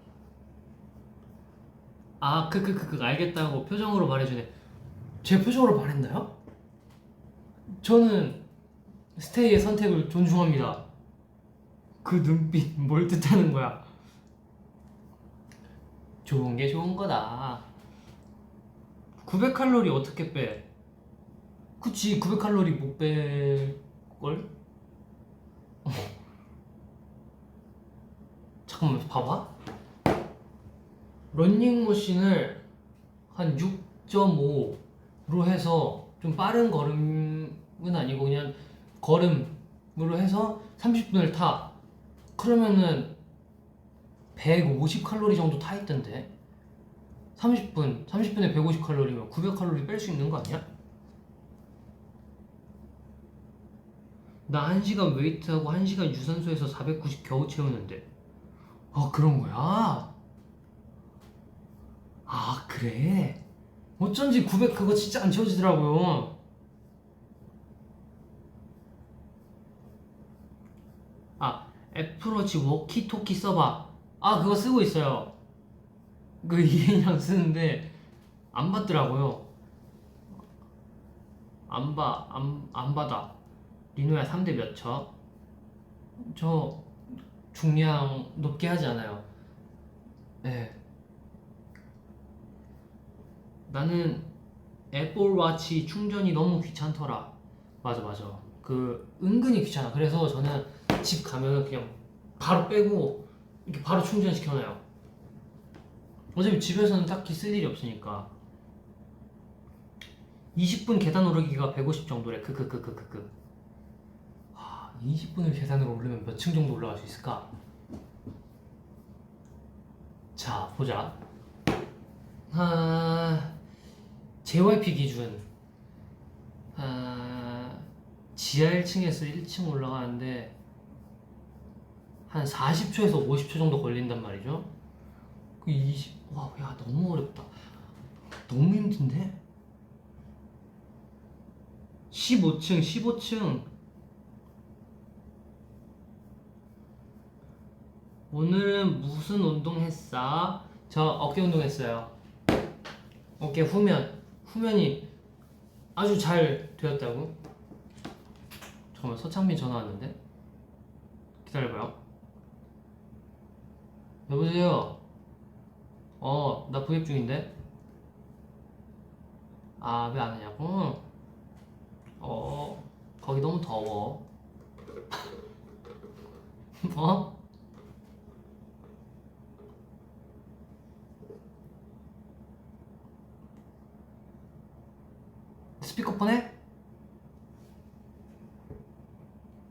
크크크크 알겠다고 표정으로 말해주네. 제 표정으로 말했나요? 저는 스테이의 선택을 존중합니다. 그 눈빛 뭘 뜻하는 거야? 좋은 게 좋은 거다. 900칼로리 어떻게 빼? 그치 900칼로리 못 뺄걸? 잠깐만 봐봐. 런닝머신을 한 6.5로 해서 좀 빠른 걸음은 아니고 그냥 걸음으로 해서 30분을 타. 그러면은 150칼로리 정도 타 있던데. 30분에 150칼로리면 900칼로리 뺄 수 있는 거 아니야? 나 1시간 웨이트하고 1시간 유산소에서 490 겨우 채우는데. 그런 거야? 그래? 어쩐지 900 그거 진짜 안 채워지더라고요. 애플워치 워키토키 써봐. 그거 쓰고 있어요. 그 이해랑 쓰는데 안 받더라고요. 안 받아. 리노야 3대 몇 쳐? 저 중량 높게 하지 않아요. 네. 나는 애플워치 충전이 너무 귀찮더라. 맞아. 그 은근히 귀찮아. 그래서 저는 집 가면 그냥 바로 빼고 이렇게 바로 충전시켜놔요. 어차피 집에서는 딱히 쓸 일이 없으니까. 20분 계단 오르기가 150 정도래. 20분을 계단으로 오르면 몇 층 정도 올라갈 수 있을까? 자 보자. JYP 기준 지하 1층에서 1층 올라가는데 한 40초에서 50초 정도 걸린단 말이죠. 야 너무 어렵다. 너무 힘든데? 15층 15층. 오늘은 무슨 운동 했어? 저 어깨 운동 했어요. 어깨 후면이 아주 잘 되었다고? 잠깐만, 서창민 전화 왔는데? 기다려봐요. 여보세요? 나 부입 중인데? 아, 왜 안 하냐고? 거기 너무 더워. 어? 스피커폰 해?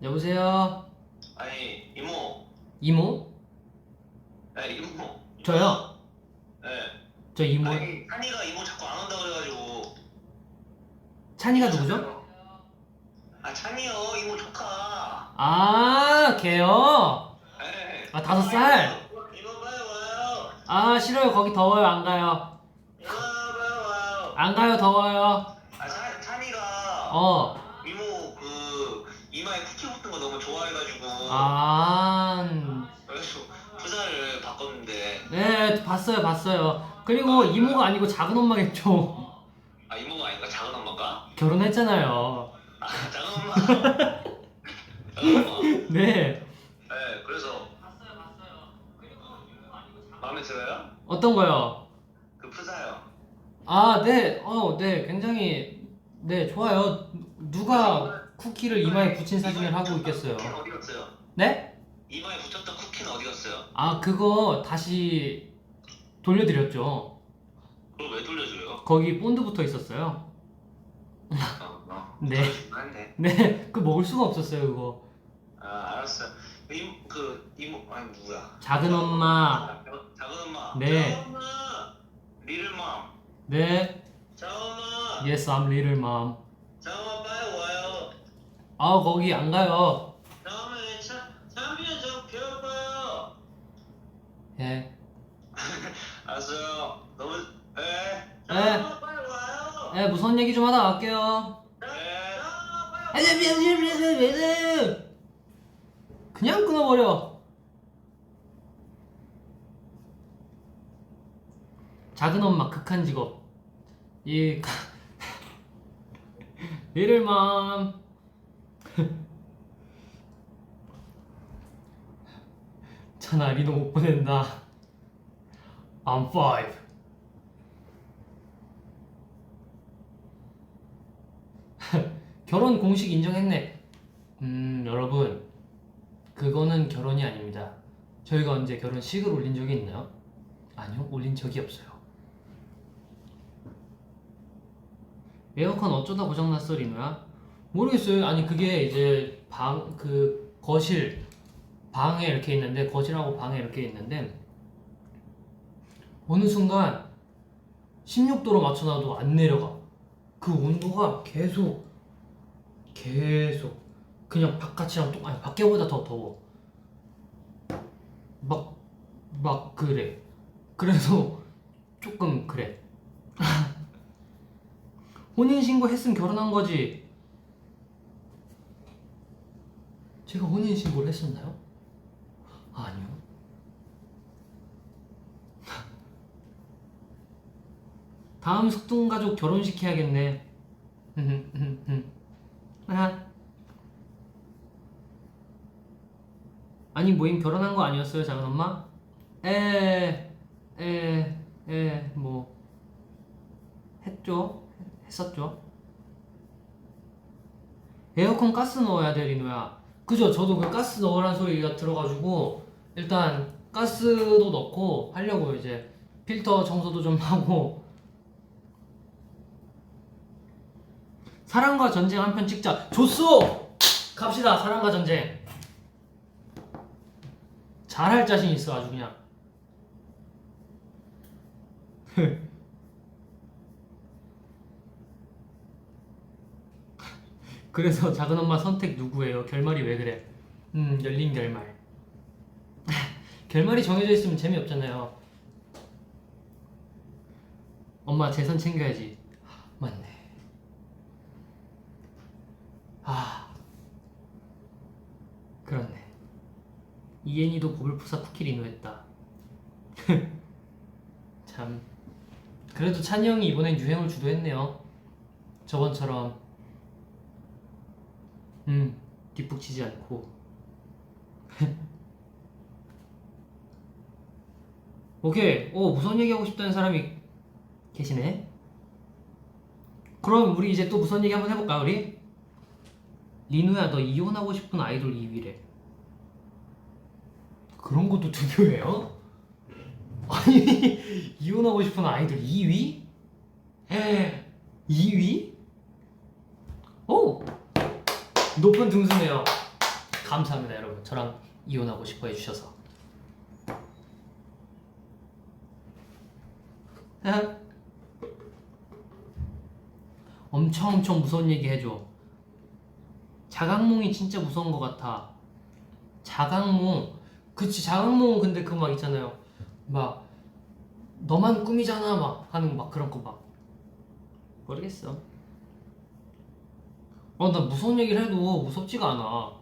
여보세요? 아니 이모. 이모? 네 이모. 저요? 네. 저 이모. 아니 찬이가 이모 자꾸 안 온다 그래가지고. 찬이가 누구죠? 아 찬이요 이모 조카. 아, 걔요? 네. 아, 5살? 이모 빨리 와요. 아, 싫어요. 거기 더워요. 안 가요. 이모 빨리 와요. 안 가요. 더워요. 아 찬이가 이모 그 이마에 쿠키 붙은 거 너무 좋아해가지고. 그래서 부자를 바꿨는데. 네, 봤어요. 그리고 이모가 아니고 작은 엄마겠죠. 아 이모가 아닌가 작은 엄마가? 결혼했잖아요. 아 작은 엄마. 작은 엄마. 네. 네 그래서. 마음에 들어요? 어떤 거요? 그 프사요. 아, 네. 네. 굉장히, 네, 좋아요. 누가 쿠키를 이마에 붙인 사진을 하고 있겠어요. 쿠키는 어디 갔어요? 네? 이마에 붙였던 쿠키는 어디 갔어요? 아, 그거 다시 돌려드렸죠. 그걸 왜 돌려줘요? 거기 본드 붙어 있었어요. 네. 맞네. 네, 그 먹을 수가 없었어요, 그거. 아 알았어. 이모 아니 누구야? 작은 엄마. 작은 엄마. 네. 작은 엄마. 리틀맘. 네. 작은 엄마. Yes, I'm little mom. 작은 엄마 빨리 와요. 아, 거기 안 가요. 다음에 참비는 저 배워봐요. 예. 알았어요. 너무 네. 네. 작은 엄마 빨리 와요. 네, 무서운 얘기 좀 하다 갈게요. 네. 빨리 와요. 그냥 끊어버려. 작은 엄마 극한 직업. 이 little mom. 전화 리노 못 보낸다. I'm 5. 결혼 공식 인정했네. 여러분, 그거는 결혼이 아닙니다. 저희가 언제 결혼식을 올린 적이 있나요? 아니요, 올린 적이 없어요. 에어컨 어쩌다 고장났어, 리노야? 모르겠어요. 아니, 그게 이제 거실 방에 이렇게 있는데, 거실하고 방에 이렇게 있는데 어느 순간 16도로 맞춰놔도 안 내려가. 그 온도가 계속 그냥 바깥이랑 아니 밖에보다 더 더워. 막 그래. 그래서 조금 그래. 혼인신고 했으면 결혼한 거지. 제가 혼인신고를 했었나요? 아니요. 다음 숙동가족 결혼시켜야겠네. 아니 모임 결혼한 거 아니었어요, 작은 엄마? 뭐 했었죠. 에어컨 가스 넣어야 돼, 리노야. 그죠? 저도 그 가스 넣으란 소리가 들어가지고 일단 가스도 넣고 하려고 이제 필터 청소도 좀 하고. 사랑과 전쟁 한 편 찍자. 좋소! 갑시다. 사랑과 전쟁. 잘할 자신 있어, 아주 그냥. 그래서 작은 엄마 선택 누구예요? 결말이 왜 그래? 열린 결말. 결말이 정해져 있으면 재미없잖아요. 엄마 재산 챙겨야지. 맞네. 그렇네. 이엔이도 버블푸사 쿠키 리노했다. 참. 그래도 찬이 형이 이번엔 유행을 주도했네요. 저번처럼 뒷북치지 않고. 오케이. 무선 얘기하고 싶다는 사람이 계시네. 그럼 우리 이제 또 무선 얘기 한번 해볼까 우리? 리누야 너 이혼하고 싶은 아이돌 2위래. 그런 것도 투표해요? 아니 이혼하고 싶은 아이돌 2위? 2위? 오! 높은 등수네요. 감사합니다 여러분. 저랑 이혼하고 싶어 해주셔서. 엄청 무서운 얘기 해줘. 자각몽이 진짜 무서운 것 같아. 자각몽. 그치 자각몽. 근데 그 막 있잖아요. 막 너만 꿈이잖아 막 하는 막 그런 거 막 모르겠어. 나 무서운 얘기를 해도 무섭지가 않아.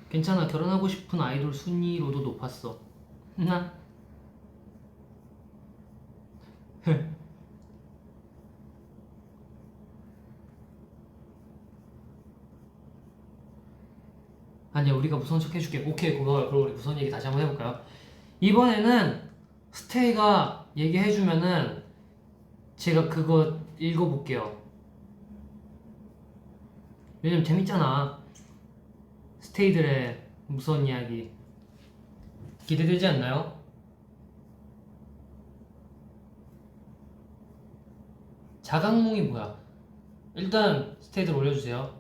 괜찮아. 결혼하고 싶은 아이돌 순위로도 높았어. 나 아니야 우리가 무서운 척 해줄게. 오케이 그럼 우리 무서운 얘기 다시 한번 해볼까요? 이번에는 스테이가 얘기해주면은 제가 그거 읽어볼게요. 왜냐면 재밌잖아. 스테이들의 무서운 이야기 기대되지 않나요? 자각몽이 뭐야? 일단 스테이들 올려주세요.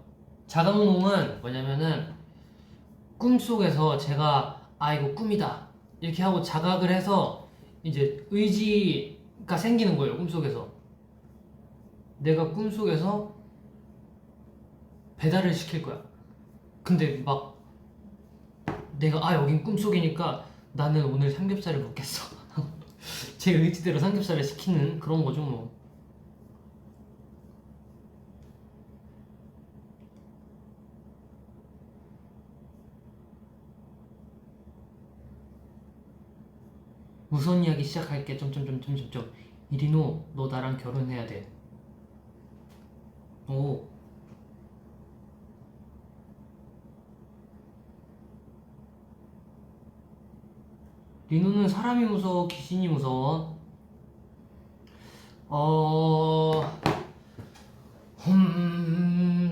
자각몽은 뭐냐면은 꿈속에서 제가 이거 꿈이다 이렇게 하고 자각을 해서 이제 의지가 생기는 거예요. 꿈속에서 내가 꿈속에서 배달을 시킬 거야. 근데 막 내가 여긴 꿈속이니까 나는 오늘 삼겹살을 먹겠어. 제 의지대로 삼겹살을 시키는 그런 거죠 뭐. 무슨 이야기 시작할게. 점점점점점점. 이리노 너 나랑 결혼해야 돼. 오. 리노는 사람이 무서워 귀신이 무서워?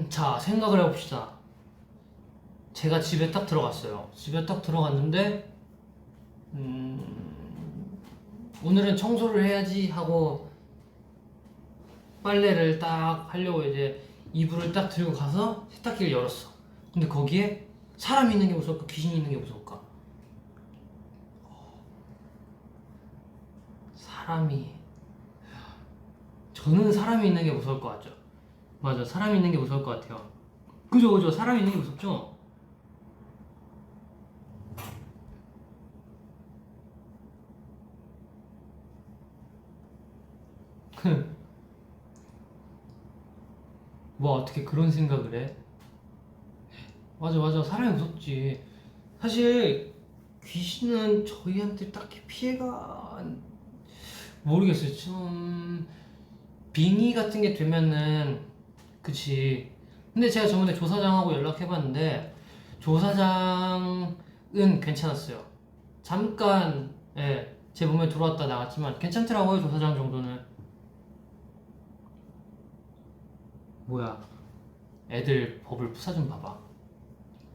자 생각을 해봅시다. 제가 집에 딱 들어갔어요. 집에 딱 들어갔는데 오늘은 청소를 해야지 하고 빨래를 딱 하려고 이제 이불을 딱 들고 가서 세탁기를 열었어. 근데 거기에 사람이 있는 게 무서울까 귀신이 있는 게 무서울까? 저는 사람이 있는 게 무서울 것 같죠? 맞아, 사람이 있는 게 무서울 것 같아요. 그죠, 사람이 있는 게 무섭죠? 뭐 어떻게 그런 생각을 해? 맞아, 사람이 무섭지. 사실 귀신은 저희한테 딱히 피해가 모르겠어요. 좀 빙의 같은 게 되면은 그치. 근데 제가 저번에 조사장하고 연락해봤는데 조사장은 괜찮았어요. 잠깐 제 몸에 들어왔다 나갔지만 괜찮더라고요. 조사장 정도는. 뭐야, 애들 버블 푸사 좀 봐봐.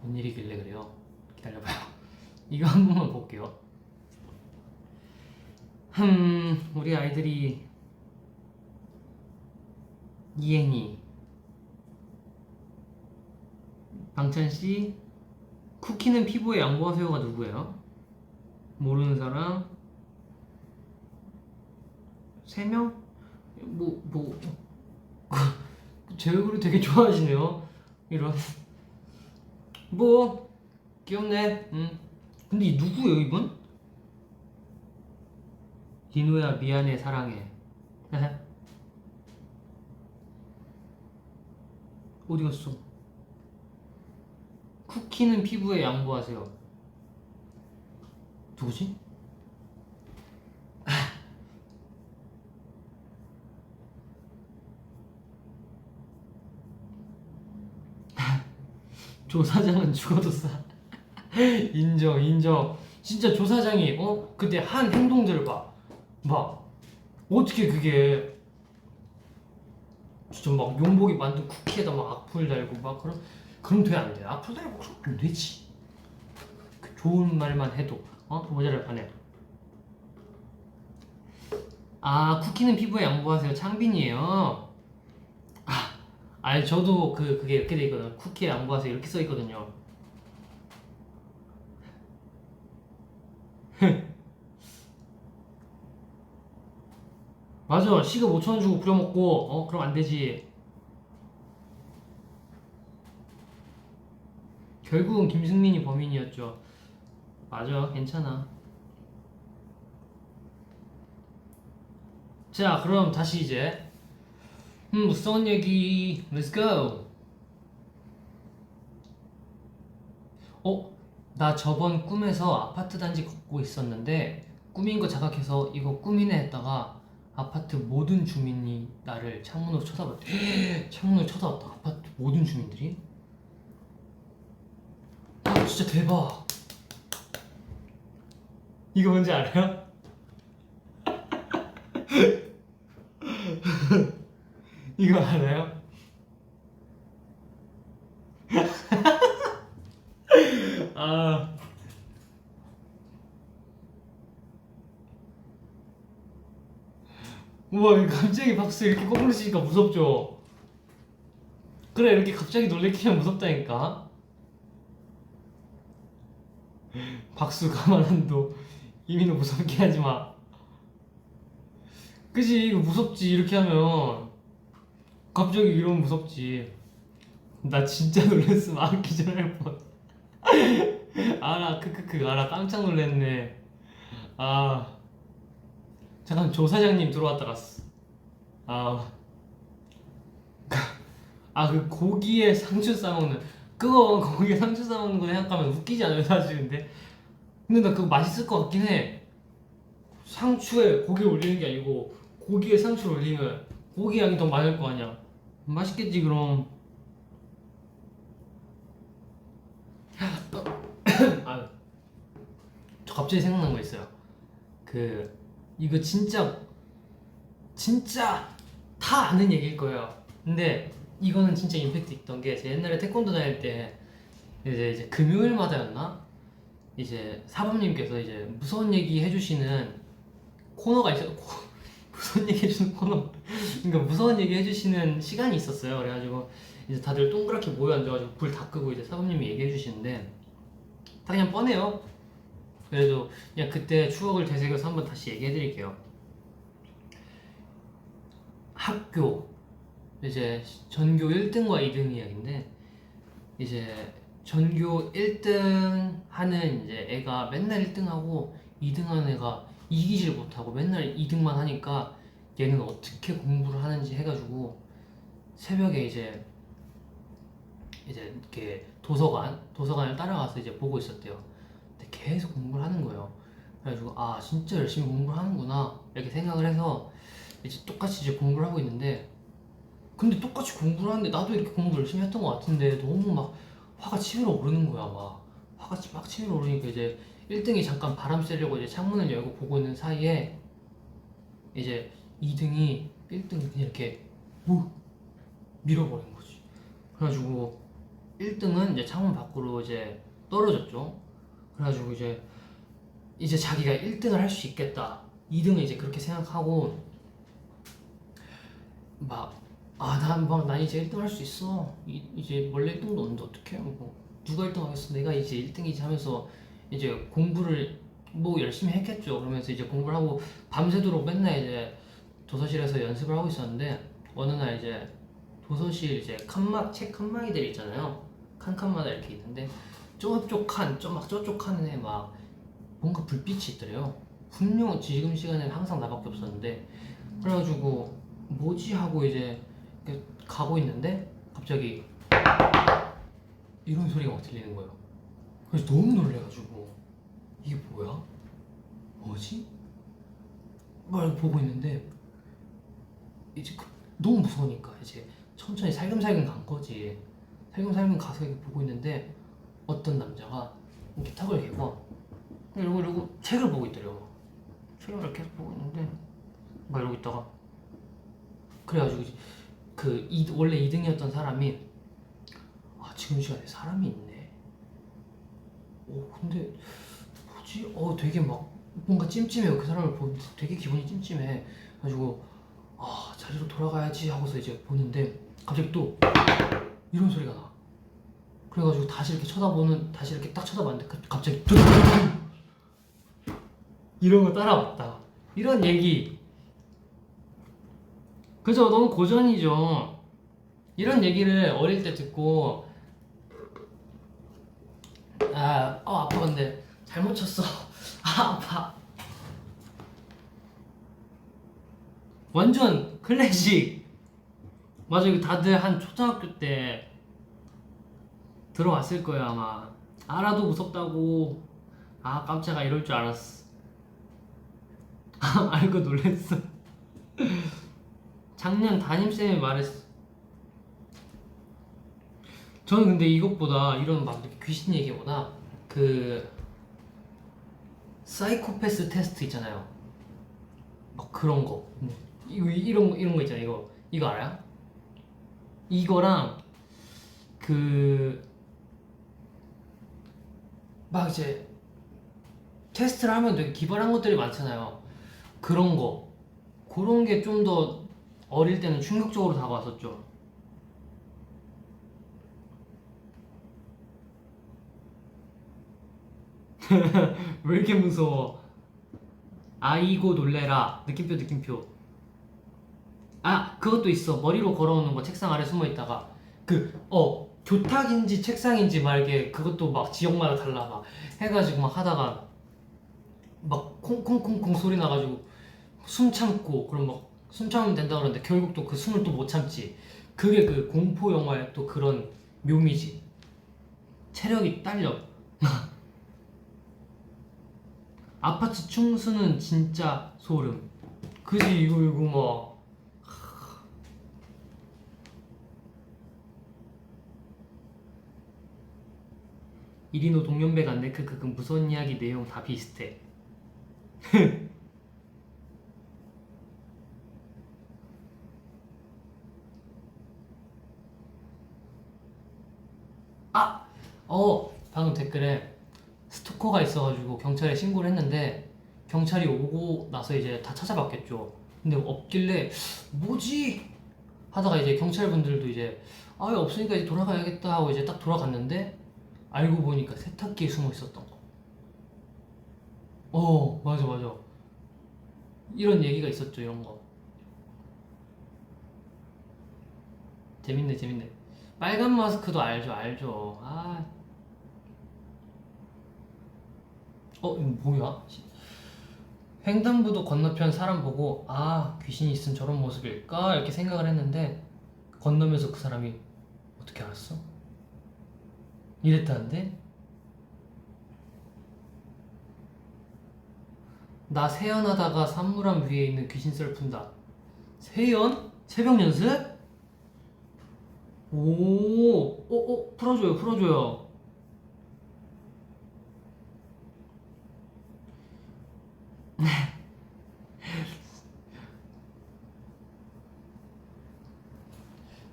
뭔 일이길래 그래요? 기다려봐요. 이거 한 번만 볼게요. 우리 아이들이 이엔이, 방찬씨, 쿠키는 피부에 양보하세요가 누구예요? 모르는 사람? 3명? 제 얼굴을 되게 좋아하시네요. 이런. 귀엽네. 근데 이 누구예요 이분? 디노야 미안해 사랑해. 어디 갔어? 쿠키는 피부에 양보하세요. 누구지? 조 사장은 죽어도 싸. 인정 인정. 진짜 조 사장이 그때 한 행동들을 막 어떻게 그게 진짜 막 용복이 만든 쿠키에다 막 악플 달고 막 그럼 돼 안 돼? 악플 달고 그럼 안 되지. 그 좋은 말만 해도 모자랄 판에. 아 쿠키는 피부에 양보하세요. 창빈이에요. 아니 저도 그게 이렇게 돼 있거든. 쿠키에 양보하세요 이렇게 써 있거든요. 맞아. 시급 5,000원 주고 부려먹고 그럼 안 되지. 결국은 김승민이 범인이었죠. 맞아. 괜찮아. 자 그럼 다시 이제 무서운 얘기 Let's go. 나 저번 꿈에서 아파트 단지 걷고 있었는데 꿈인 거 자각해서 이거 꿈이네 했다가 아파트 모든 주민이 나를 창문으로 쳐다봤대. 창문으로 쳐다봤다. 아파트 모든 주민들이. 진짜 대박. 이거 뭔지 알아요? 이거 알아요? 아 우와 갑자기 박수 이렇게 거꾸로 치니까 무섭죠? 그래 이렇게 갑자기 놀래키면 무섭다니까. 박수 가만 안둬. 이민호 무섭게 하지마. 그치 이거 무섭지 이렇게 하면. 갑자기 이러면 무섭지. 나 진짜 놀랬으면 기절할 뻔. 알아 크크크 알아 깜짝 놀랐네. 아 잠깐 조 사장님 들어왔다 갔어. 그 고기에 상추 싸먹는 그거 고기에 상추 싸먹는 거 생각하면 웃기지 않아요 사실. 근데 나 그거 맛있을 것 같긴 해. 상추에 고기 올리는 게 아니고 고기에 상추를 올리면 고기 양이 더 많을 거 아니야. 맛있겠지 그럼. 저 갑자기 생각난 거 있어요. 이거 진짜 다 아는 얘기일 거예요. 근데 이거는 진짜 임팩트 있던 게 제 옛날에 태권도 다닐 때 이제 금요일마다였나? 이제 사범님께서 이제 무서운 얘기 해주시는 코너가 있어요. 무서운 얘기 해주는 코너. 그러니까 무서운 얘기 해주시는 시간이 있었어요. 그래가지고 이제 다들 동그랗게 모여 앉아가지고 불 다 끄고 이제 사범님이 얘기해 주시는데 다 그냥 뻔해요. 그래도 그냥 그때 추억을 되새겨서 한번 다시 얘기해 드릴게요. 학교 이제 전교 1등과 2등 이야기인데 이제 전교 1등 하는 이제 애가 맨날 1등하고 2등 하는 애가 이기질 못하고 맨날 2등만 하니까 얘는 어떻게 공부를 하는지 해가지고 새벽에 이제 이렇게 도서관을 따라가서 이제 보고 있었대요. 근데 계속 공부를 하는 거예요. 그래가지고 진짜 열심히 공부를 하는구나 이렇게 생각을 해서 이제 똑같이 이제 공부를 하고 있는데 근데 똑같이 공부를 하는데 나도 이렇게 공부 열심히 했던 것 같은데 너무 막 화가 치밀어 오르는 거야. 막 화가 막 치밀어 오르니까 이제 1등이 잠깐 바람 쐬려고 이제 창문을 열고 보고 있는 사이에 이제 2등이 1등을 그냥 이렇게 밀어버린 거지. 그래가지고 1등은 이제 창문 밖으로 이제 떨어졌죠. 그래가지고 이제 자기가 1등을 할 수 있겠다. 2등은 이제 그렇게 생각하고 난 이제 1등 할 수 있어. 이제 원래 1등도 없는데 어떡해. 누가 1등 하겠어. 내가 이제 1등이지 하면서 이제 공부를 열심히 했겠죠. 그러면서 이제 공부를 하고 밤새도록 맨날 이제 도서실에서 연습을 하고 있었는데 어느 날 이제 도서실 이제 책 칸막이들 있잖아요. 칸칸마다 이렇게 있는데 저쪽 칸에 막 뭔가 불빛이 있더래요. 분명 지금 시간에는 항상 나밖에 없었는데 그래가지고 뭐지 하고 이제 가고 있는데 갑자기 이런 소리가 막 들리는 거예요. 그래서 너무 놀래가지고 이게 뭐야? 뭐지? 막 보고 있는데 이제 너무 무서우니까 이제 천천히 살금살금 간 거지. 살금살금 가서 이렇게 보고 있는데 어떤 남자가 이렇게 턱을 개고 이러고 책을 보고 있더래요. 책을 이렇게 계속 보고 있는데 막 이러고 있다가 그래가지고 원래 2등이었던 사람이 지금 시간에 사람이 있네. 근데 뭐지? 되게 막 뭔가 찜찜해요. 그 사람을 보는데 되게 기분이 찜찜해. 가지고 자리로 돌아가야지 하고서 이제 보는데 갑자기 또 이런 소리가 나. 그래가지고 다시 이렇게 딱 쳐다봤는데 갑자기 이런 거 따라왔다. 이런 얘기. 그죠? 너무 고전이죠. 이런 얘기를 어릴 때 듣고 아파. 근데 잘못 쳤어. 아파. 완전 클래식. 맞아. 이거 다들 한 초등학교 때 들어왔을 거야 아마. 알아도 무섭다고. 깜짝아 이럴 줄 알았어. 알고 놀랬어. 작년 담임쌤이 말했어. 저는 근데 이것보다 이런 막 이렇게 귀신 얘기보다 사이코패스 테스트 있잖아요. 막 그런 거. 이런 거 있잖아요. 이거 알아요? 이거랑 막 이제 테스트를 하면 되게 기발한 것들이 많잖아요. 그런 게 좀 더 어릴 때는 충격적으로 다가왔었죠. 왜 이렇게 무서워? 아이고 놀래라. 느낌표. 그것도 있어. 머리로 걸어오는 거 책상 아래 숨어 있다가 교탁인지 책상인지 막 이렇게 그것도 막 지역마다 달라 막 해가지고 막 하다가 막 콩콩콩콩 소리 나가지고 숨 참고 그럼 막 숨 참으면 된다 그러는데 결국 또 그 숨을 또 못 참지. 그게 그 공포 영화의 또 그런 묘미지. 체력이 딸려. 아파트 충수는 진짜 소름. 그지 이거 막. 이리노 동년배 같네. 그 무서운 이야기 내용 다 비슷해. 방금 댓글에 스토커가 있어가지고 경찰에 신고를 했는데 경찰이 오고 나서 이제 다 찾아봤겠죠. 근데 없길래 뭐지? 하다가 이제 경찰분들도 이제 없으니까 이제 돌아가야겠다 하고 이제 딱 돌아갔는데 알고 보니까 세탁기에 숨어 있었던 거. 맞아. 이런 얘기가 있었죠. 이런 거. 재밌네. 빨간 마스크도 알죠. 이거 뭐야? 횡단보도 건너편 사람 보고 귀신이 있으면 저런 모습일까? 이렇게 생각을 했는데 건너면서 그 사람이 어떻게 알았어? 이랬다는데? 나 세연하다가 산물함 위에 있는 귀신 썰 푼다. 세연? 새벽 연습? 풀어줘요.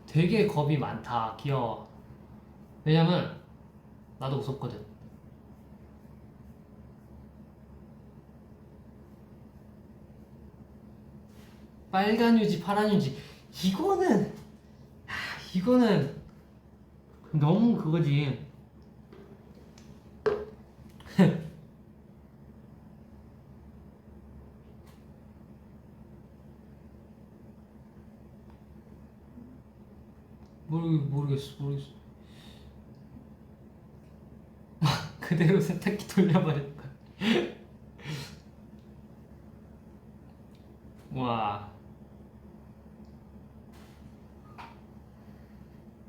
되게 겁이 많다. 귀여워. 왜냐면 나도 무섭거든. 빨간 유지, 파란 유지. 이거는 너무 그거지. 모르겠어. 그대로 세탁기 돌려버릴 거야. 와.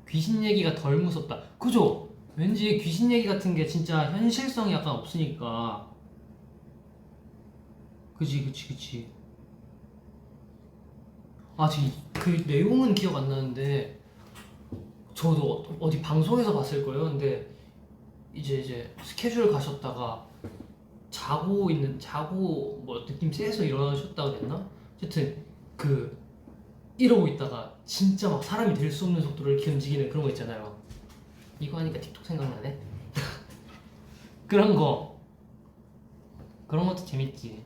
귀신 귀신 얘기가 덜 무섭다. 그죠? 왠지 귀신 얘기 같은 게 진짜 현실성이 약간 없으니까. 그치. 아, 지금 그 내용은 기억 안 나는데 저도 어디 방송에서 봤을 거예요. 근데 이제 스케줄 가셨다가 자고 뭐 느낌 쎄서 일어나셨다고 됐나? 어쨌든 그 이러고 있다가 진짜 막 사람이 될 수 없는 속도로 이렇게 움직이는 그런 거 있잖아요. 이거 하니까 틱톡 생각나네. 그런 것도 재밌지.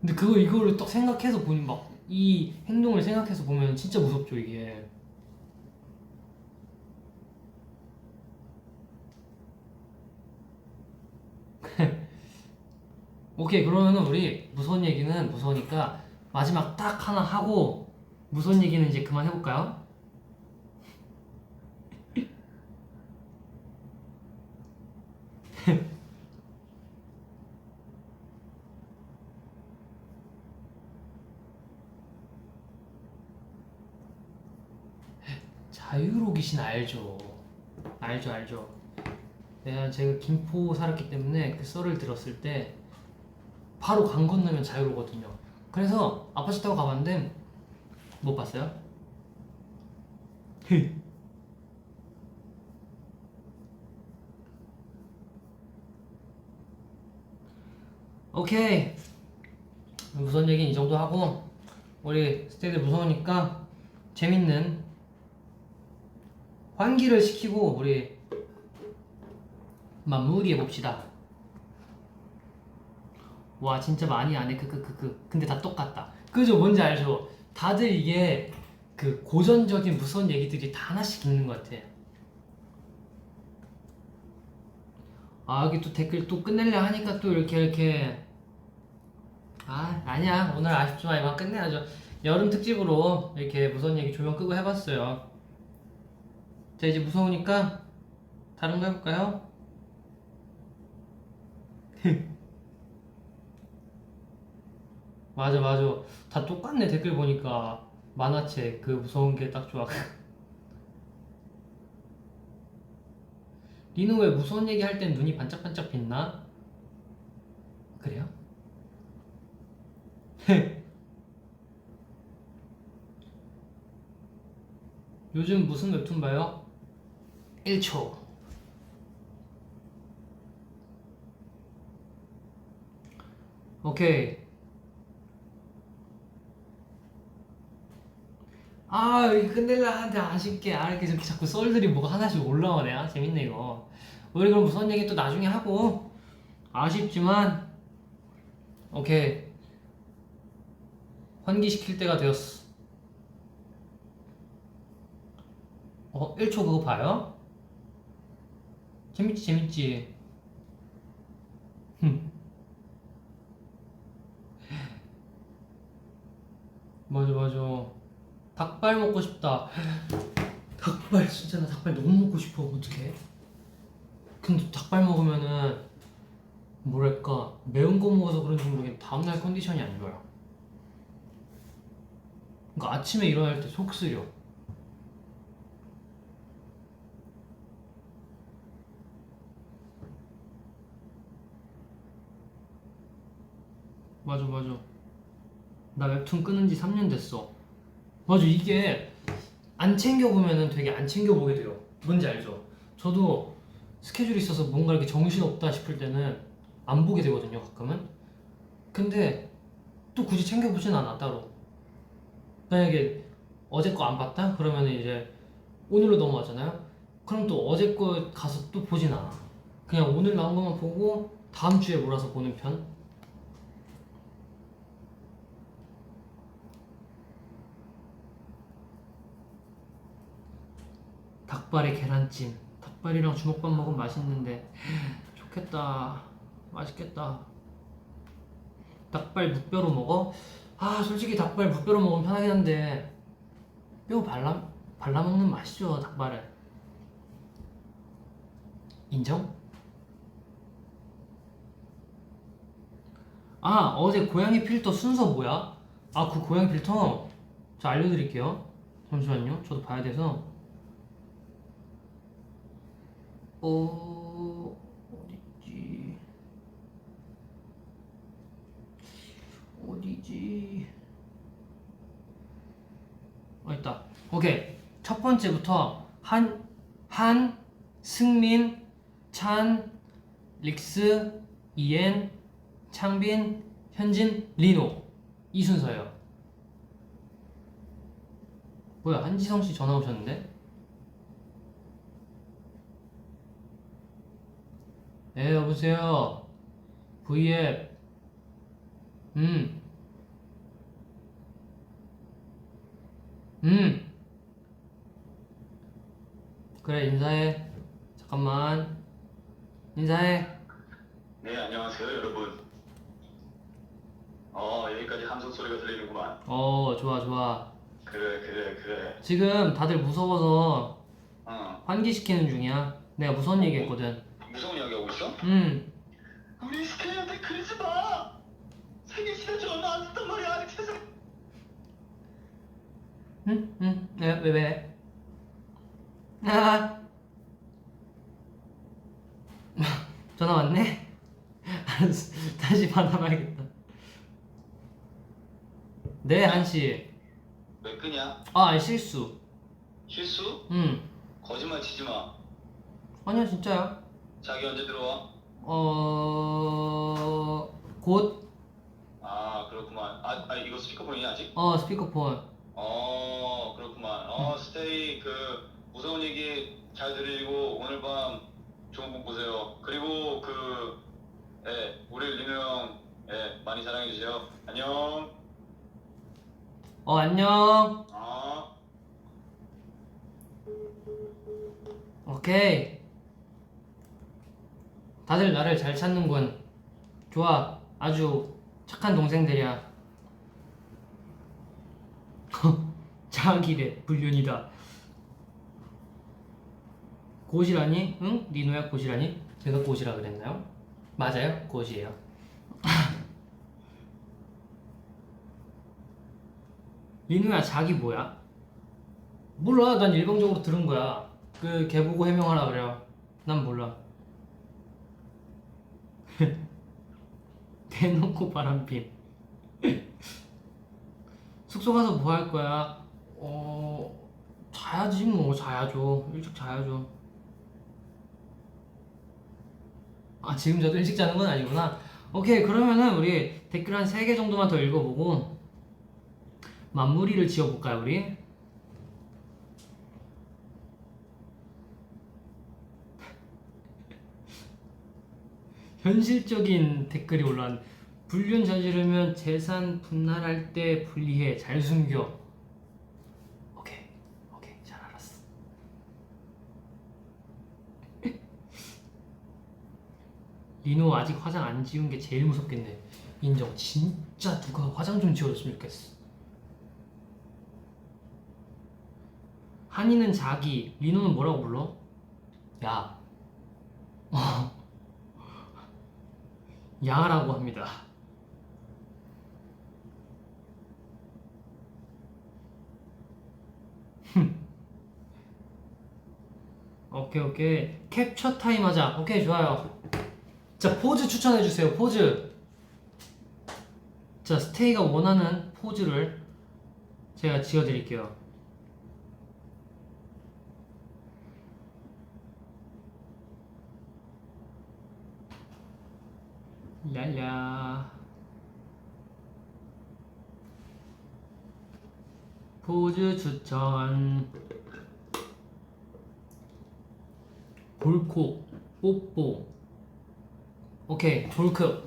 근데 이거를 딱 생각해서 보면 막 이 행동을 생각해서 보면 진짜 무섭죠 이게. 오케이, 그러면은 우리 무서운 얘기는 무서우니까 마지막 딱 하나 하고 무서운 얘기는 이제 그만 해볼까요? 자유로 귀신 알죠? 알죠. 제가 김포 살았기 때문에 그 썰을 들었을 때 바로 강 건너면 자유로거든요. 그래서 아파트 타고 가봤는데 못 봤어요? 오케이, 무서운 얘기는 이 정도 하고 우리 스테이들 무서우니까 재밌는 환기를 시키고 우리 마무리 해봅시다. 와, 진짜 많이 안 해. 근데 다 똑같다. 그죠? 뭔지 알죠? 다들 이게 그 고전적인 무서운 얘기들이 다 하나씩 있는 것 같아. 아, 여기 또 댓글 또 끝내려 하니까 또 이렇게 아니야, 오늘 아쉽지만 이만 끝내야죠. 여름 특집으로 이렇게 무서운 얘기 조명 끄고 해봤어요. 자, 이제 무서우니까 다른 거 해볼까요? 맞아. 다 똑같네. 댓글 보니까 만화책 그 무서운 게 딱 좋아. 리노 왜 무서운 얘기 할 땐 눈이 반짝반짝 빛나? 그래요? 요즘 무슨 웹툰 봐요? 1초. 오케이. 이거 끝낼라 하는데 아쉽게 이렇게 자꾸 썰들이 뭐가 하나씩 올라오네. 재밌네 이거. 우리 그럼 무서운 얘기 또 나중에 하고. 아쉽지만 오케이, 환기시킬 때가 되었어. 1초 그거 봐요? 재밌지. 맞아. 닭발 먹고 싶다. 닭발 진짜, 나 닭발 너무 먹고 싶어. 어떡해? 근데 닭발 먹으면은 뭐랄까, 매운 거 먹어서 그런지 모르겠는데 다음날 컨디션이 안 좋아요. 그러니까 아침에 일어날 때 속 쓰려. 맞아. 나 웹툰 끊은 지 3년 됐어. 맞아, 이게 안 챙겨보면은 되게 안 챙겨보게 돼요. 뭔지 알죠? 저도 스케줄이 있어서 뭔가 이렇게 정신없다 싶을 때는 안 보게 되거든요, 가끔은. 근데 또 굳이 챙겨보진 않아, 따로. 만약에 어제 거 안 봤다? 그러면 이제 오늘로 넘어가잖아요? 그럼 또 어제 거 가서 또 보진 않아. 그냥 오늘 나온 것만 보고 다음 주에 몰아서 보는 편? 닭발에 계란찜. 닭발이랑 주먹밥 먹으면 맛있는데 좋겠다. 맛있겠다. 닭발 무뼈로 먹어? 솔직히 닭발 무뼈로 먹으면 편하긴 한데 뼈 발라 먹는 맛이죠, 닭발은. 인정? 어제 고양이 필터 순서 뭐야? 그 고양이 필터 저 알려드릴게요. 잠시만요, 저도 봐야 돼서. 어딨지? 어디지? 있다. 오케이. 첫 번째부터 한, 승민, 찬, 릭스, 이엔, 창빈, 현진, 리노 이 순서예요. 뭐야, 한지성 씨 전화 오셨는데? 네, 여보세요. V앱. 음. 그래, 인사해. 잠깐만. 인사해. 네, 안녕하세요, 여러분. 여기까지 함성 소리가 들리는구만. 좋아, 좋아. 그래. 지금 다들 무서워서 어, 환기시키는 중이야. 내가 무서운 얘기 했거든. 무서운 이야기 하고 있어? 우리 스케이한테 그러지 마! 생일 지난 지 얼마 안 됐단 말이야, 아직 세상. 왜? 아. 전화 왔네? 알았어. 다시 받아봐야겠다. 네, 한씨. 왜 끄냐? 아니, 실수. 실수? 거짓말 치지 마. 아니야, 진짜야. 자기 언제 들어와? 곧? 그렇구만. 이거 스피커폰이냐, 아직? 스피커폰. 그렇구만. 스테이, 무서운 얘기 잘 들으시고, 오늘 밤 좋은 꿈 꾸세요. 그리고, 우리 리노 형, 많이 사랑해주세요. 안녕. 안녕. 오케이. 다들 나를 잘 찾는군. 좋아. 아주 착한 동생들이야. 자기래 불륜이다. 고시라니? 응? 니노야 고시라니? 제가 고시라 그랬나요? 맞아요. 고시예요. 리노야 자기 뭐야? 몰라. 난 일방적으로 들은 거야. 걔 보고 해명하라 그래요. 난 몰라. 대놓고 바람핀. 숙소 가서 뭐 할 거야? 자야지 뭐. 자야죠. 일찍 자야죠. 지금 저도 일찍 자는 건 아니구나. 오케이, 그러면은 우리 댓글 한 3개 정도만 더 읽어보고 마무리를 지어볼까요, 우리? 현실적인 댓글이 올라왔네. 불륜 저지르면 재산 분할할 때 분리해. 잘 숨겨. 오케이, 잘 알았어. 리노 아직 화장 안 지운 게 제일 무섭겠네. 인정. 진짜 누가 화장 좀 지워줬으면 좋겠어. 한이는 자기, 리노는 뭐라고 불러? 야. 야라고 합니다. 오케이. 캡처 타임 하자. 오케이, 좋아요. 자, 포즈 추천해주세요. 포즈. 자, 스테이가 원하는 포즈를 제가 지어드릴게요. 랄라. 포즈 추천. 볼콕, 뽀뽀. 오케이, 볼크.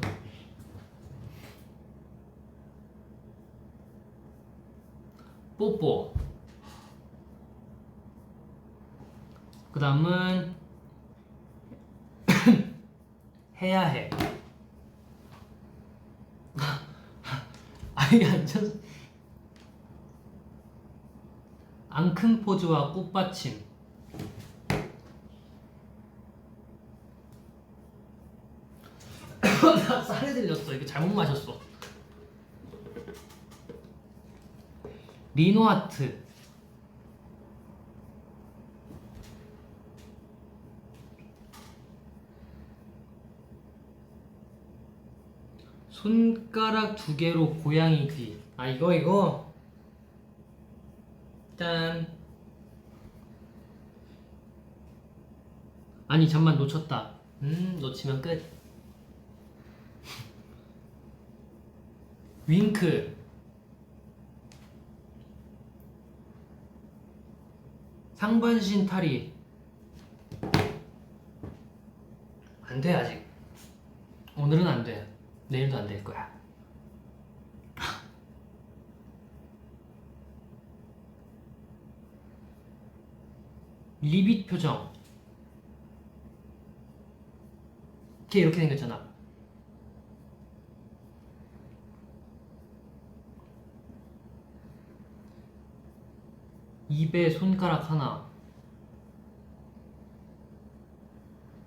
뽀뽀. 그 다음은 해야 해. 아이 앉아서 앙큼 포즈와 꽃받침. 나 쌀에 들렸어. 이거 잘못 마셨어. 리노아트. 손가락 2개로 고양이 귀. 아 이거 짠. 아니 잠만 놓쳤다. 놓치면 끝. 윙크. 상반신 탈의. 안 돼 아직. 오늘은 안 돼. 내일도 안 될 거야. 리빗 표정. 걔 이렇게 생겼잖아. 입에 손가락 하나.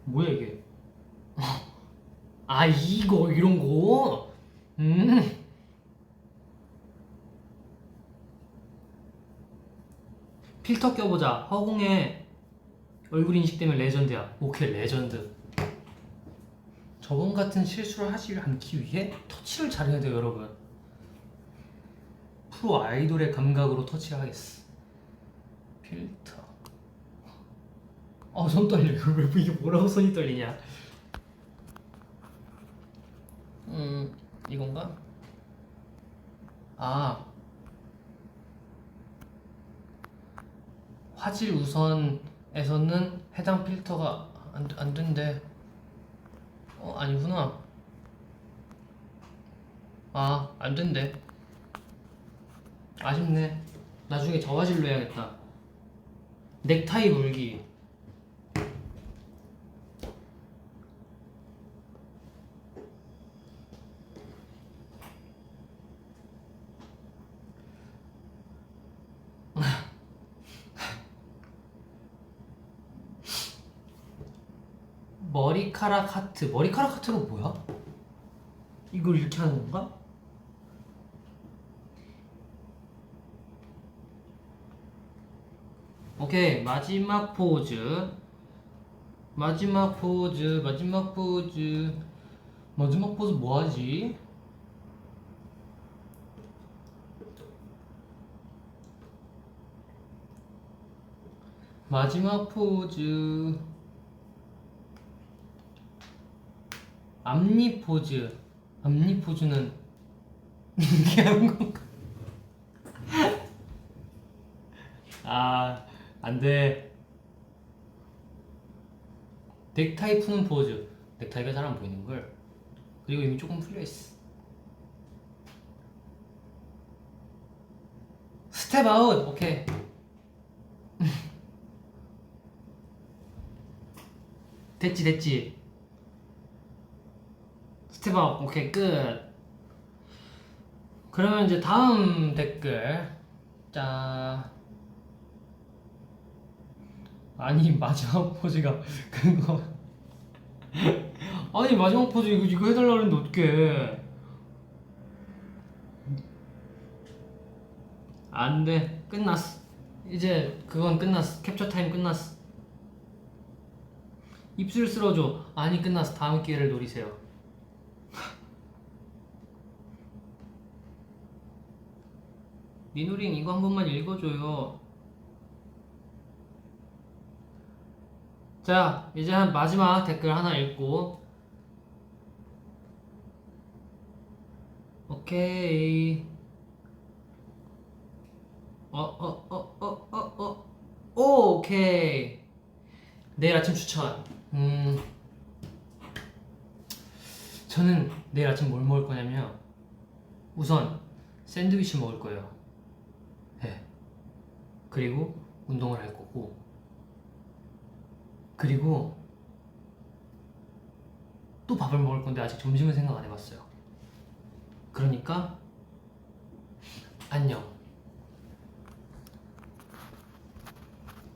뭐야 이게? 아 이거 이런 거. 필터 껴보자. 허공에 얼굴 인식되면 레전드야. 오케이 레전드. 저번 같은 실수를 하지 않기 위해 터치를 잘해야 돼요 여러분. 프로 아이돌의 감각으로 터치를 하겠어. 필터. 손 떨려. 왜 이게 뭐라고 손이 떨리냐? 이건가? 아 화질 우선에서는 해당 필터가 안 된대. 아니구나. 안 된대. 아쉽네. 나중에 저화질로 해야겠다. 넥타이 물기. 머리카락 하트. 머리카락 하트가 뭐야? 이걸 이렇게 하는 건가? 오케이 마지막 포즈. 마지막 포즈 뭐하지? 마지막 포즈 앞니 포즈. 앞니 포즈는 이게 하는 건가? 안돼. 넥타이 푸는 포즈. 넥타이가 잘 안 보이는걸. 그리고 이미 조금 풀려있어. 스텝 아웃. 오케이. 됐지. 스텝 아웃. 오케이 끝. 그러면 이제 다음 댓글. 자, 아니 마지막 포즈가 그거. 아니 마지막 포즈 이거 해달라 그랬는데 어떡해. 안돼. 끝났어. 이제 그건 끝났어. 캡처 타임 끝났어. 입술 쓸어줘. 아니 끝났어. 다음 기회를 노리세요. 니누링 이거 한 번만 읽어줘요. 자 이제 한 마지막 댓글 하나 읽고 오케이. 오케이. 내일 아침 추천. 저는 내일 아침 뭘 먹을 거냐면 우선 샌드위치 먹을 거예요. 네. 그리고 운동을 할 거고, 그리고 또 밥을 먹을 건데 아직 점심은 생각 안 해봤어요. 그러니까 안녕.